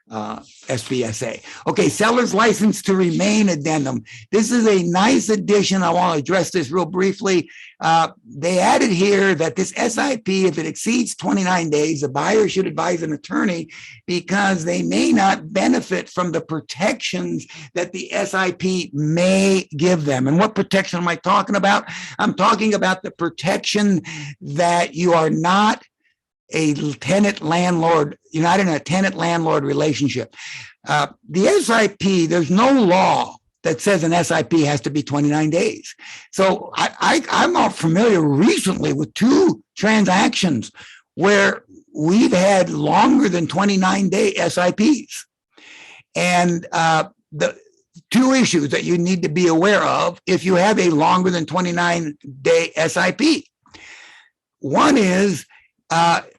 SBSA. Okay, seller's license to remain addendum. This is a nice addition. I want to address this real briefly. They added here that this SIP, if it exceeds 29 days, the buyer should advise an attorney because they may not benefit from the protections that the SIP may give them. And what protection am I talking about? I'm talking about the protection that you are not a tenant landlord, you're not in a tenant landlord relationship. The SIP, there's no law that says an SIP has to be 29 days. So I'm not familiar recently with two transactions where we've had longer than 29-day SIPs. And the two issues that you need to be aware of if you have a longer than 29-day SIP. One is,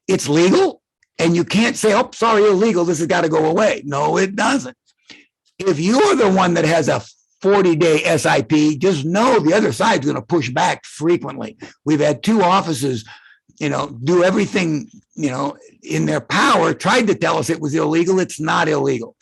it's legal, and you can't say, oh, sorry, illegal, this has got to go away. No, it doesn't. If you're the one that has a 40-day SIP, just know the other side's going to push back frequently. We've had two offices, do everything, in their power, tried to tell us it was illegal. It's not illegal.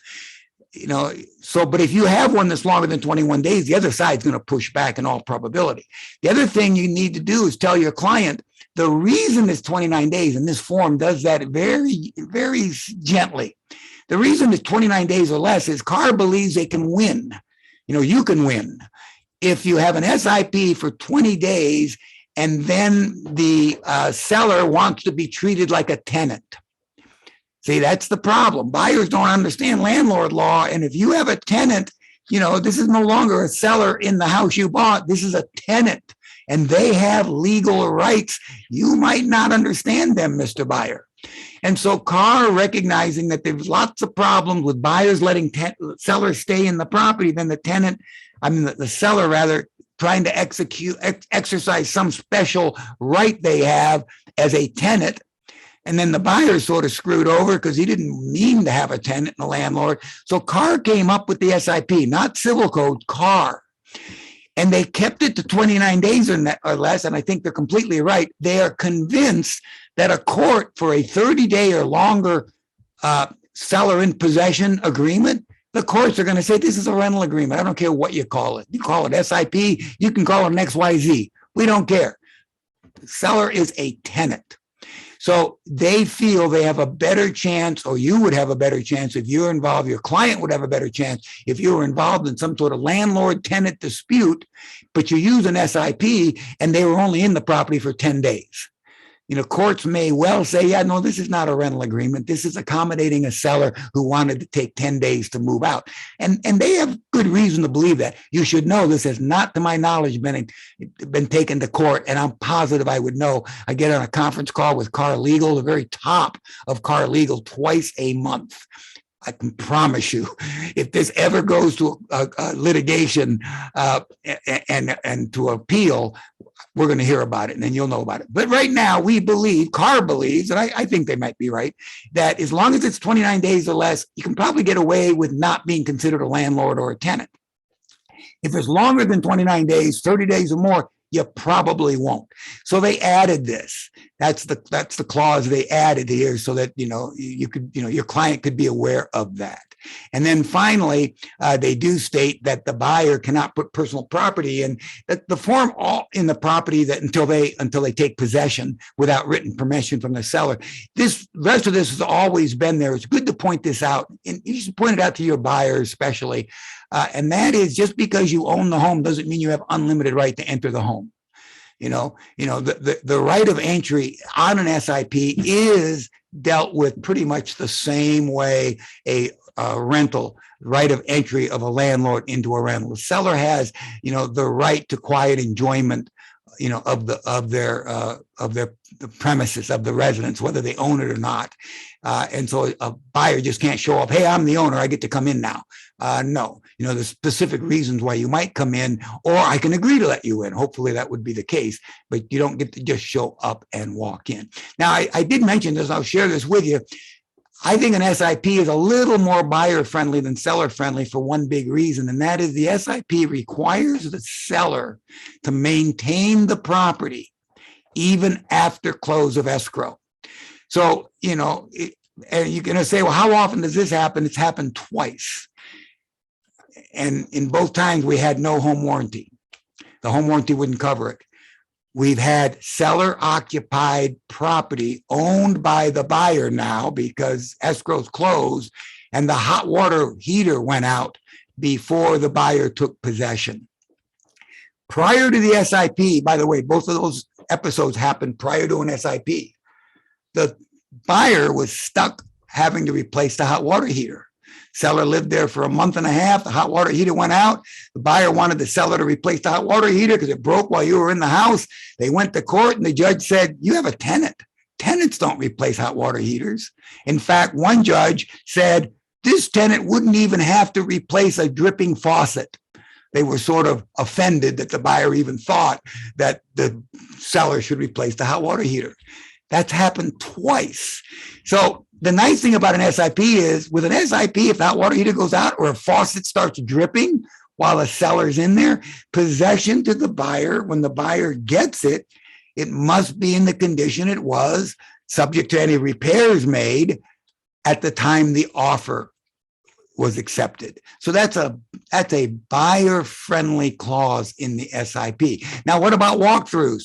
But if you have one that's longer than 21 days, the other side's going to push back in all probability. The other thing you need to do is tell your client, the reason it's 29 days, and this form does that very, very gently. The reason it's 29 days or less is CAR believes they can win. You can win. If you have an SIP for 20 days and then the seller wants to be treated like a tenant. See, that's the problem. Buyers don't understand landlord law. And if you have a tenant, this is no longer a seller in the house you bought. This is a tenant. And they have legal rights. You might not understand them, Mr. Buyer. And so CAR, recognizing that there's lots of problems with buyers letting sellers stay in the property, then the seller rather, trying to exercise some special right they have as a tenant. And then the buyer sort of screwed over because he didn't mean to have a tenant and a landlord. So CAR came up with the SIP, not civil code, CAR. And they kept it to 29 days or less, and I think they're completely right. They are convinced that a court for a 30-day or longer seller in possession agreement, the courts are going to say this is a rental agreement. I don't care what you call it. You call it SIP, you can call it an XYZ. We don't care. The seller is a tenant. So they feel they have a better chance, or you would have a better chance if you're involved, your client would have a better chance if you were involved in some sort of landlord-tenant dispute, but you use an SIP and they were only in the property for 10 days. Courts may well say, yeah, no, this is not a rental agreement. This is accommodating a seller who wanted to take 10 days to move out. And they have good reason to believe that. You should know this has not, to my knowledge, been taken to court. And I'm positive I would know. I get on a conference call with CAR Legal, the very top of CAR Legal, twice a month. I can promise you, if this ever goes to a litigation and to appeal, we're going to hear about it, and then you'll know about it. But right now, we believe, CAR believes, and I think they might be right, that as long as it's 29 days or less, you can probably get away with not being considered a landlord or a tenant. If it's longer than 29 days, 30 days or more, you probably won't. So they added this. That's the clause they added here, so that you could your client could be aware of that. And then finally, they do state that the buyer cannot put personal property in the form all in the property that until they take possession without written permission from the seller. The rest of this has always been there. It's good to point this out, and you should point it out to your buyers especially. And that is, just because you own the home doesn't mean you have unlimited right to enter the home. The right of entry on an SIP is dealt with pretty much the same way a rental right of entry of a landlord into a rental. The seller has, the right to quiet enjoyment, of the premises, of the residence, whether they own it or not. And so a buyer just can't show up, hey, I'm the owner, I get to come in now. No, there's specific reasons why you might come in, or I can agree to let you in. Hopefully that would be the case, but you don't get to just show up and walk in. Now, I did mention this, I'll share this with you. I think an SIP is a little more buyer-friendly than seller-friendly for one big reason, and that is the SIP requires the seller to maintain the property even after close of escrow. So, And you're going to say, well, how often does this happen? It's happened twice. And in both times, we had no home warranty. The home warranty wouldn't cover it. We've had seller occupied property owned by the buyer now because escrow's closed and the hot water heater went out before the buyer took possession. Prior to the SIP, by the way, both of those episodes happened prior to an SIP. The buyer was stuck having to replace the hot water heater. Seller lived there for a month and a half. The hot water heater went out. The buyer wanted the seller to replace the hot water heater because it broke while you were in the house. They went to court and the judge said, you have a tenant. Tenants don't replace hot water heaters. In fact, one judge said, this tenant wouldn't even have to replace a dripping faucet. They were sort of offended that the buyer even thought that the seller should replace the hot water heater. That's happened twice. So the nice thing about an SIP is with an SIP, if the hot water heater goes out or a faucet starts dripping while a seller's in there, possession to the buyer, when the buyer gets it, it must be in the condition it was, subject to any repairs made at the time the offer was accepted. So that's a buyer-friendly clause in the SIP. Now, what about walkthroughs?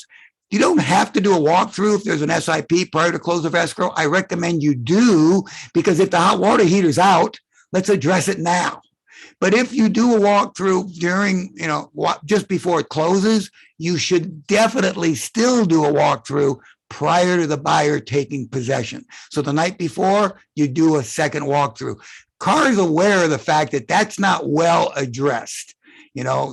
You don't have to do a walkthrough if there's an SIP prior to close of escrow. I recommend you do, because if the hot water heater's out, let's address it now. But if you do a walkthrough during, just before it closes, you should definitely still do a walkthrough prior to the buyer taking possession. So the night before, you do a second walkthrough. CAR is aware of the fact that that's not well addressed.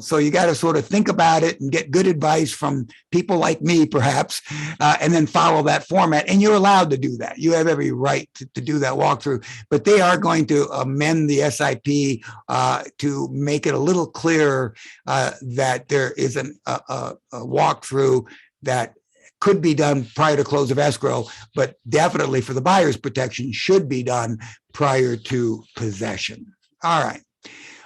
So you got to sort of think about it and get good advice from people like me, perhaps, and then follow that format. And you're allowed to do that. You have every right to do that walkthrough. But they are going to amend the SIP to make it a little clearer that there is a walkthrough that could be done prior to close of escrow, but definitely for the buyer's protection should be done prior to possession. All right.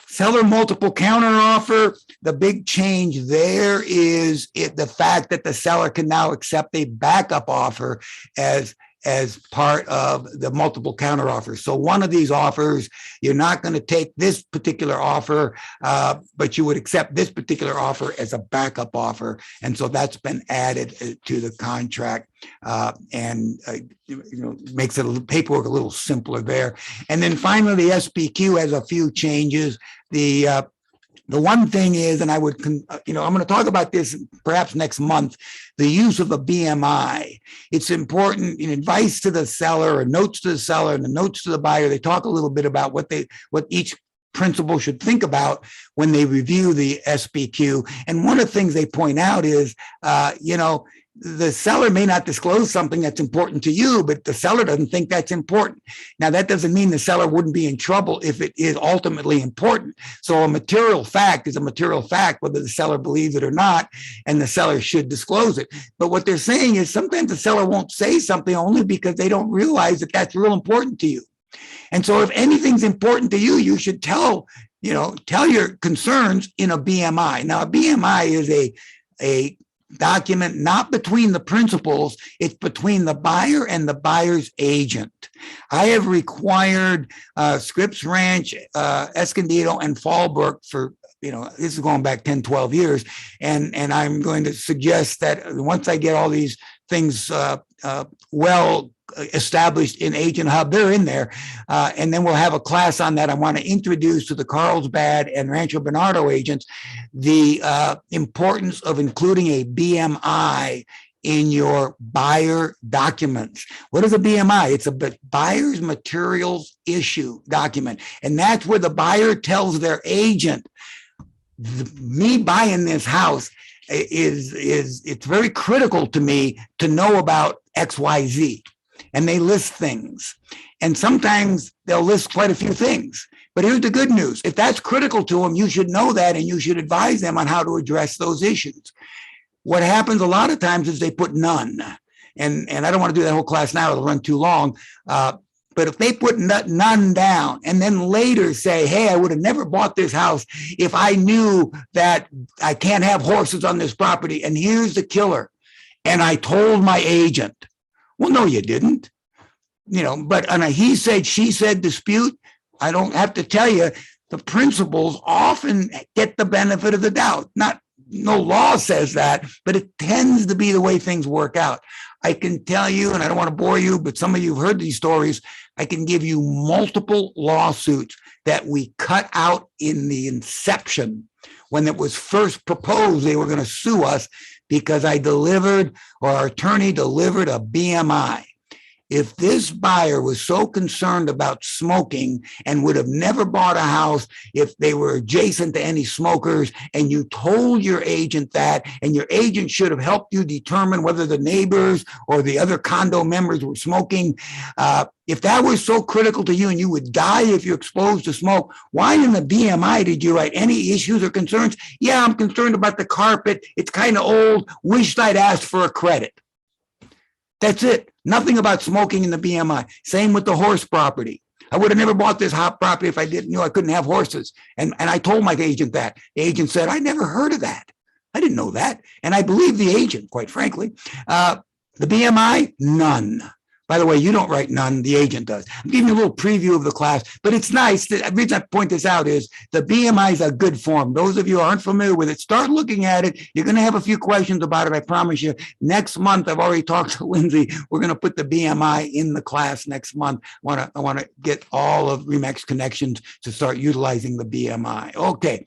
Seller multiple counteroffer. The big change there is the fact that the seller can now accept a backup offer as part of the multiple counteroffers. So one of these offers, you're not going to take this particular offer, but you would accept this particular offer as a backup offer. And so that's been added to the contract and makes it paperwork a little simpler there. And then finally, the SPQ has a few changes. The one thing is, and I would, I'm going to talk about this perhaps next month, the use of a BMI. It's important in advice to the seller or notes to the seller and the notes to the buyer. They talk a little bit about what each principal should think about when they review the SPQ. And one of the things they point out is, the seller may not disclose something that's important to you, but the seller doesn't think that's important. Now, that doesn't mean the seller wouldn't be in trouble if it is ultimately important. So a material fact is a material fact, whether the seller believes it or not, and the seller should disclose it. But what they're saying is sometimes the seller won't say something only because they don't realize that that's real important to you. And so if anything's important to you, you should tell your concerns in a BMI. Now, a BMI is a document not between the principals, it's between the buyer and the buyer's agent. I have required Scripps Ranch, Escondido, and Fallbrook for, this is going back 10, 12 years. And I'm going to suggest that once I get all these things well established in Agent Hub, they're in there. And then we'll have a class on that. I want to introduce to the Carlsbad and Rancho Bernardo agents the importance of including a BMI in your buyer documents. What is a BMI? It's a buyer's materials issue document. And that's where the buyer tells their agent, me buying this house it's very critical to me to know about XYZ. And they list things. And sometimes they'll list quite a few things. But here's the good news. If that's critical to them, you should know that and you should advise them on how to address those issues. What happens a lot of times is they put none. And I don't want to do that whole class now. It'll run too long. But if they put none down and then later say, hey, I would have never bought this house if I knew that I can't have horses on this property. And here's the killer. And I told my agent. Well, no, you didn't. But on a he said, she said dispute, I don't have to tell you, the principals often get the benefit of the doubt. No law says that, but it tends to be the way things work out. I can tell you, and I don't want to bore you, but some of you have heard these stories. I can give you multiple lawsuits that we cut out in the inception when it was first proposed they were going to sue us because our attorney delivered a BMI. If this buyer was so concerned about smoking and would have never bought a house if they were adjacent to any smokers, and you told your agent that, and your agent should have helped you determine whether the neighbors or the other condo members were smoking, if that was so critical to you and you would die if you're exposed to smoke, why in the BMI did you write any issues or concerns? Yeah, I'm concerned about the carpet. It's kind of old. Wished I'd asked for a credit. That's it. Nothing about smoking in the BMI. Same with the horse property. I would have never bought this hot property if I didn't know I couldn't have horses. And I told my agent that. The agent said, I never heard of that. I didn't know that. And I believe the agent, quite frankly. The BMI, none. By the way, you don't write none, the agent does. I'm giving you a little preview of the class, but it's nice. The reason I point this out is the BMI is a good form. Those of you who aren't familiar with it, start looking at it. You're going to have a few questions about it, I promise you. Next month, I've already talked to Lindsay. We're going to put the BMI in the class next month. I want to get all of RE/MAX connections to start utilizing the BMI. Okay,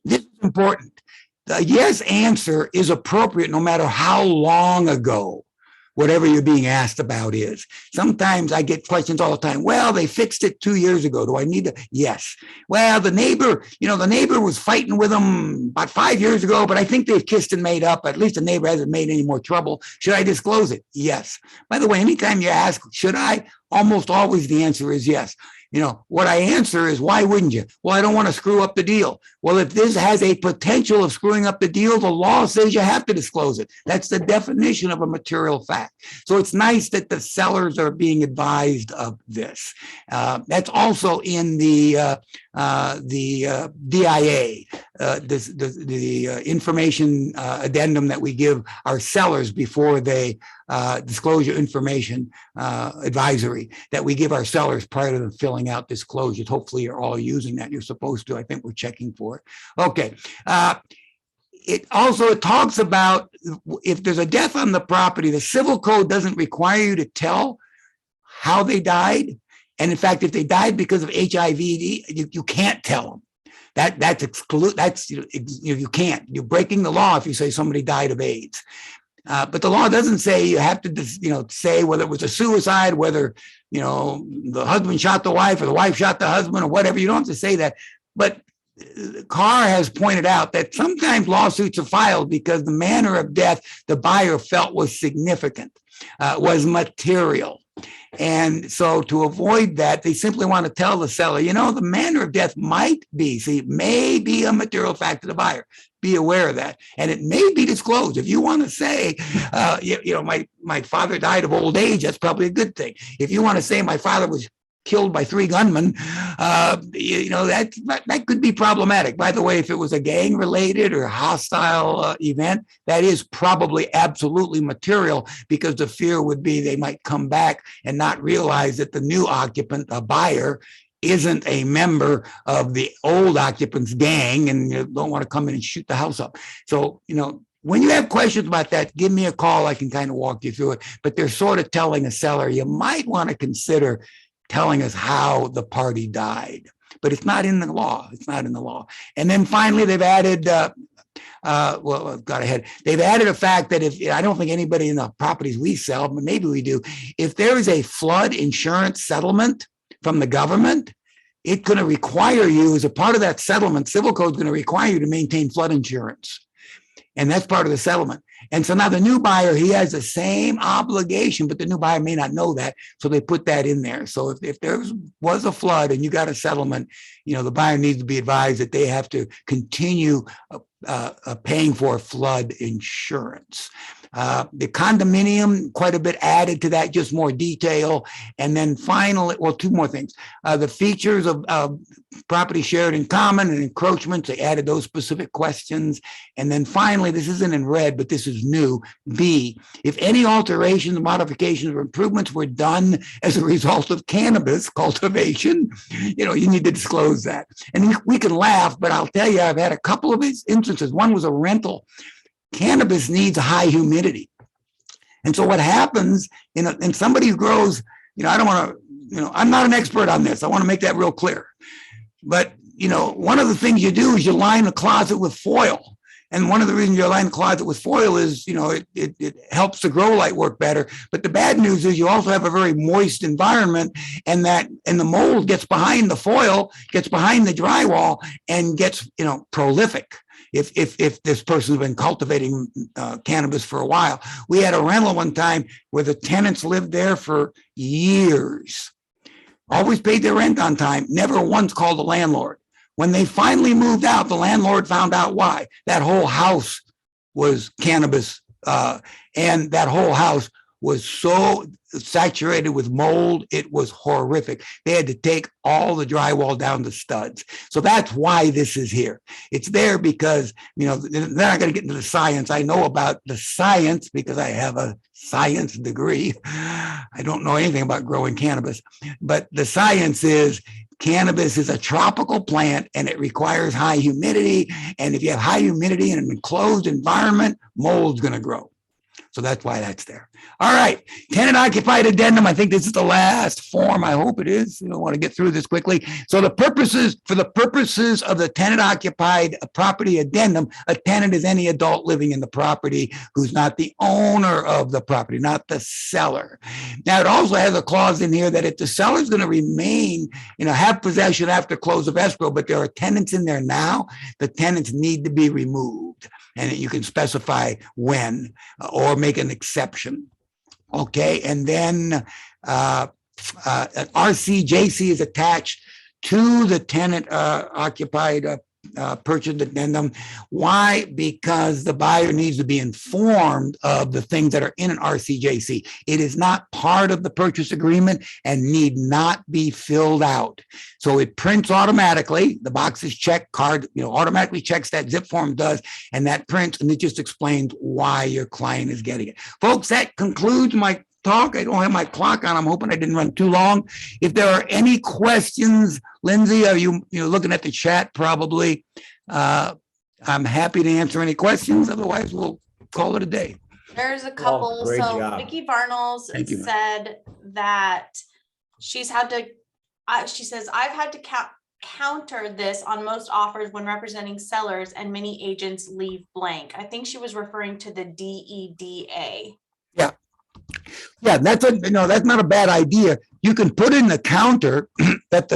this is important. The yes answer is appropriate no matter how long ago whatever you're being asked about is. Sometimes I get questions all the time. Well, they fixed it 2 years ago. Do I need to? Yes. Well, the neighbor was fighting with them about 5 years ago, but I think they've kissed and made up. At least the neighbor hasn't made any more trouble. Should I disclose it? Yes. By the way, anytime you ask, should I? Almost always the answer is yes. What I answer is, why wouldn't you? Well, I don't want to screw up the deal. Well, if this has a potential of screwing up the deal, the law says you have to disclose it. That's the definition of a material fact. So it's nice that the sellers are being advised of this. That's also in the DIA, the information addendum that we give our sellers before they disclosure information advisory that we give our sellers prior to them filling out disclosures. Hopefully you're all using that. You're supposed to. I think we're checking for it. Okay. It talks about if there's a death on the property, the civil code doesn't require you to tell how they died. And in fact, if they died because of HIV, you can't tell them. You can't. You're breaking the law if you say somebody died of AIDS. But the law doesn't say you have to, say whether it was a suicide, whether, the husband shot the wife or the wife shot the husband or whatever. You don't have to say that. But Carr has pointed out that sometimes lawsuits are filed because the manner of death the buyer felt was significant, was material. And so to avoid that, they simply want to tell the seller, the manner of death may be a material fact to the buyer. Be aware of that. And it may be disclosed. If you want to say, my father died of old age, that's probably a good thing. If you want to say my father was killed by 3 gunmen, that could be problematic. By the way, if it was a gang-related or hostile event, that is probably absolutely material, because the fear would be they might come back and not realize that the new occupant, a buyer, isn't a member of the old occupant's gang, and you don't want to come in and shoot the house up. So, when you have questions about that, give me a call. I can kind of walk you through it. But they're sort of telling a seller, you might want to consider telling us how the party died. But it's not in the law. It's not in the law. And then finally, they've added, I've got ahead. They've added a fact that I don't think anybody in the properties we sell, but maybe we do, if there is a flood insurance settlement from the government, it's going to require you, as a part of that settlement, civil code is going to require you to maintain flood insurance. And that's part of the settlement. And so now the new buyer, he has the same obligation, but the new buyer may not know that. So they put that in there. So if there was a flood and you got a settlement, the buyer needs to be advised that they have to continue paying for flood insurance. The condominium, quite a bit added to that, just more detail. And then finally, 2 more things. The features of property shared in common and encroachments, they added those specific questions. And then finally, this isn't in red, but this is new. B, if any alterations, modifications, or improvements were done as a result of cannabis cultivation, you need to disclose that. And we can laugh, but I'll tell you, I've had a couple of instances. One was a rental. Cannabis needs high humidity. And so what happens in somebody who grows, I don't want to, I'm not an expert on this. I want to make that real clear. But, one of the things you do is you line a closet with foil. And one of the reasons you line the closet with foil is, it helps the grow light work better. But the bad news is you also have a very moist environment, and the mold gets behind the foil, gets behind the drywall, and gets, prolific. If this person's been cultivating cannabis for a while. We had a rental one time where the tenants lived there for years, always paid their rent on time, never once called the landlord. When they finally moved out, the landlord found out why. That whole house was cannabis, and that whole house was so saturated with mold, it was horrific. They had to take all the drywall down to studs. So that's why this is here. It's there because, they're not going to get into the science. I know about the science because I have a science degree. I don't know anything about growing cannabis, but the science is cannabis is a tropical plant and it requires high humidity. And if you have high humidity in an enclosed environment, mold's going to grow. So that's why that's there. All right. Tenant occupied addendum. I think this is the last form. I hope it is. I want to get through this quickly. So for the purposes of the tenant occupied property addendum, a tenant is any adult living in the property who's not the owner of the property, not the seller. Now, it also has a clause in here that if the seller is going to remain, have possession after close of escrow, but there are tenants in there now, the tenants need to be removed. And you can specify when or make an exception. Okay, and then an RCJC is attached to the tenant occupied purchase addendum. Why? Because the buyer needs to be informed of the things that are in an RCJC. It is not part of the purchase agreement and need not be filled out. So it prints automatically. The box is checked, card, automatically checks that zip form does, and that prints, and it just explains why your client is getting it. Folks, that concludes my talk. I don't have my clock on. I'm hoping I didn't run too long. If there are any questions, Lindsay, are you looking at the chat? Probably. I'm happy to answer any questions. Otherwise, we'll call it a day. There's a couple. Great So job. Vicki Varnals said that she's had to. She says I've had to counter this on most offers when representing sellers, and many agents leave blank. I think she was referring to the DEDA. Yeah. Yeah, that's not a bad idea. You can put in the counter that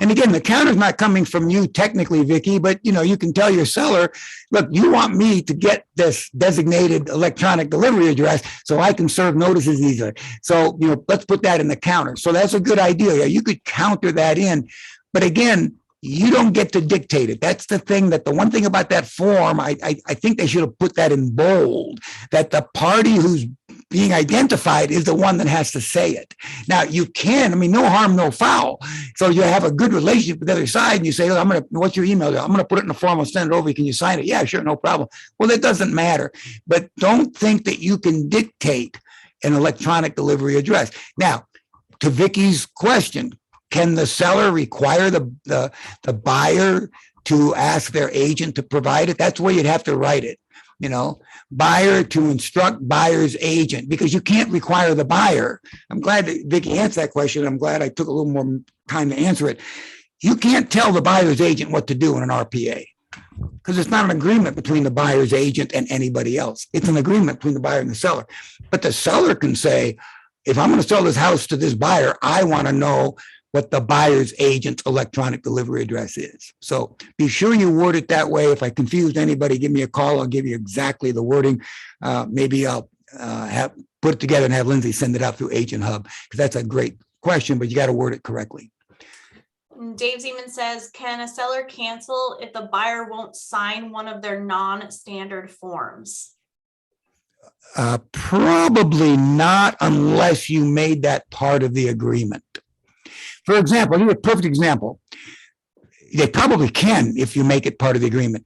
and again, the counter is not coming from you technically, Vicki, but you can tell your seller, look, you want me to get this designated electronic delivery address so I can serve notices easily. So, let's put that in the counter. So that's a good idea. Yeah, you could counter that in, but again, you don't get to dictate it. That's the thing the one thing about that form, I think they should have put that in bold, that the party who's being identified is the one that has to say it. Now you can, no harm, no foul. So you have a good relationship with the other side and you say, look, what's your email? I'm going to put it in a form, I'll send it over. Can you sign it? Yeah, sure. No problem. Well, it doesn't matter, but don't think that you can dictate an electronic delivery address. Now, to Vicki's question, can the seller require the buyer to ask their agent to provide it? That's where you'd have to write it, buyer to instruct buyer's agent, because you can't require the buyer. I'm glad that Vicki answered that question. I'm glad I took a little more time to answer it. You can't tell the buyer's agent what to do in an RPA because it's not an agreement between the buyer's agent and anybody else. It's an agreement between the buyer and the seller. But the seller can say, if I'm going to sell this house to this buyer, I want to know what the buyer's agent's electronic delivery address is. So be sure you word it that way. If I confused anybody, give me a call. I'll give you exactly the wording. Maybe I'll put it together and have Lindsay send it out through Agent Hub, because that's a great question, but you got to word it correctly. Dave Zeman says, can a seller cancel if the buyer won't sign one of their non-standard forms? Probably not, unless you made that part of the agreement. For example, here's a perfect example. They probably can if you make it part of the agreement.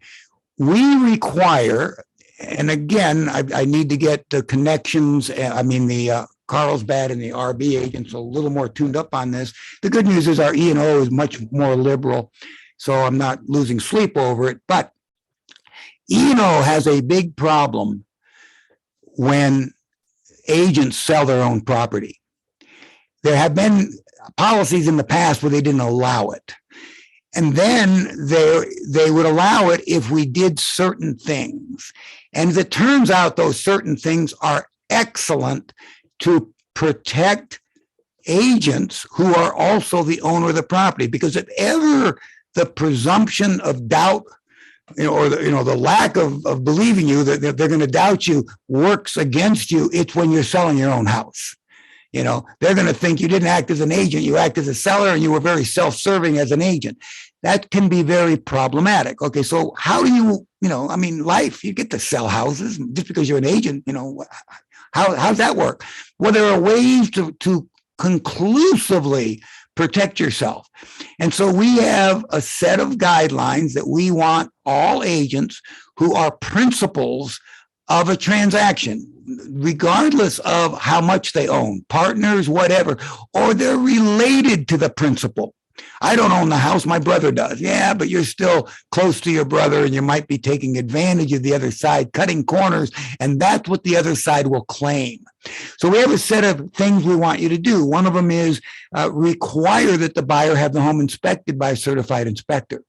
We require, And again, I need to get the connections. I mean, the Carlsbad and the RB agents are a little more tuned up on this. The good news is our E&O is much more liberal, so I'm not losing sleep over it. But E&O has a big problem when agents sell their own property. There have been policies in the past where they didn't allow it. And then they would allow it if we did certain things. And as it turns out, those certain things are excellent to protect agents who are also the owner of the property. Because if ever the presumption of doubt, or the lack of believing you that they're going to doubt you works against you, it's when you're selling your own house. They're going to think you didn't act as an agent, you act as a seller, and you were very self-serving as an agent. That can be very problematic. Okay, so how do you, life, you get to sell houses just because you're an agent, how's that work? Well, there are ways to conclusively protect yourself. And so we have a set of guidelines that we want all agents who are principals of a transaction, regardless of how much they own, partners, whatever, or they're related to the principal. I don't own the house, my brother does. Yeah, but you're still close to your brother and you might be taking advantage of the other side, cutting corners, and that's what the other side will claim. So we have a set of things we want you to do. One of them is require that the buyer have the home inspected by a certified inspector.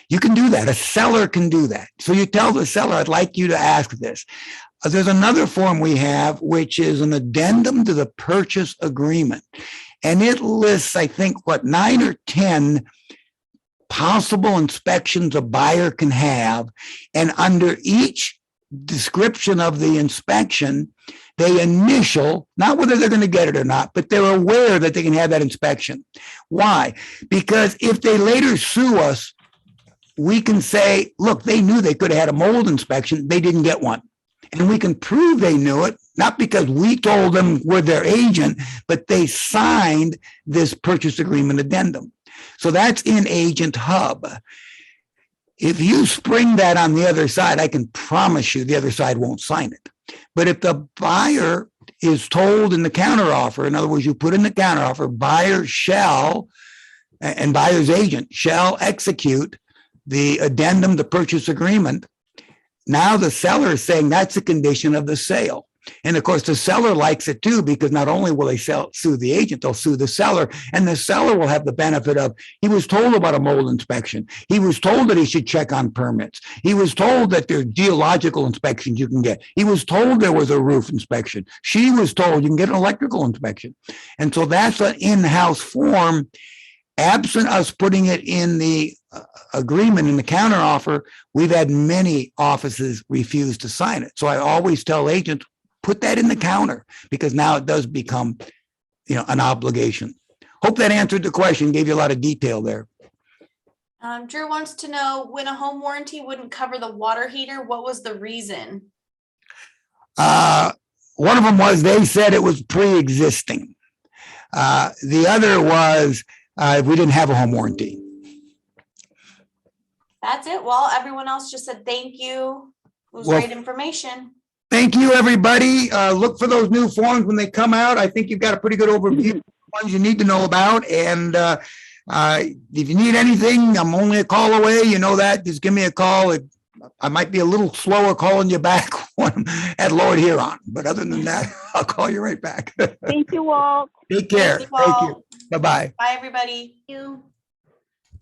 You can do that. A seller can do that. So you tell the seller, I'd like you to ask this. There's another form we have, which is an addendum to the purchase agreement. And it lists, I think, 9 or 10 possible inspections a buyer can have. And under each description of the inspection, they initial, not whether they're going to get it or not, but they're aware that they can have that inspection. Why? Because if they later sue us, we can say, look, they knew they could have had a mold inspection. They didn't get one. And we can prove they knew it, not because we told them we're their agent, but they signed this purchase agreement addendum. So that's in Agent Hub. If you spring that on the other side, I can promise you the other side won't sign it. But if the buyer is told in the counteroffer, in other words, you put in the counteroffer, buyer shall, and buyer's agent shall execute the addendum to purchase agreement. Now the seller is saying that's a condition of the sale. And of course, the seller likes it too, because not only will they sue the agent, they'll sue the seller, and the seller will have the benefit of, he was told about a mold inspection. He was told that he should check on permits. He was told that there's geological inspections you can get. He was told there was a roof inspection. She was told you can get an electrical inspection. And so that's an in-house form. Absent us putting it in the agreement, in the counteroffer, we've had many offices refuse to sign it. So I always tell agents, put that in the counter, because now it does become, an obligation. Hope that answered the question, gave you a lot of detail there. Drew wants to know, when a home warranty wouldn't cover the water heater, what was the reason? One of them was they said it was pre-existing. The other was we didn't have a home warranty. That's it. Well, everyone else just said thank you. It was great information. Thank you, everybody. Look for those new forms when they come out. I think you've got a pretty good overview of the ones you need to know about. And if you need anything, I'm only a call away. You know that. Just give me a call. I might be a little slower calling you back when I'm at Lord Huron. But other than that, I'll call you right back. Thank you, Walt. Take care. Thank you. Bye-bye. Bye, everybody. Thank you.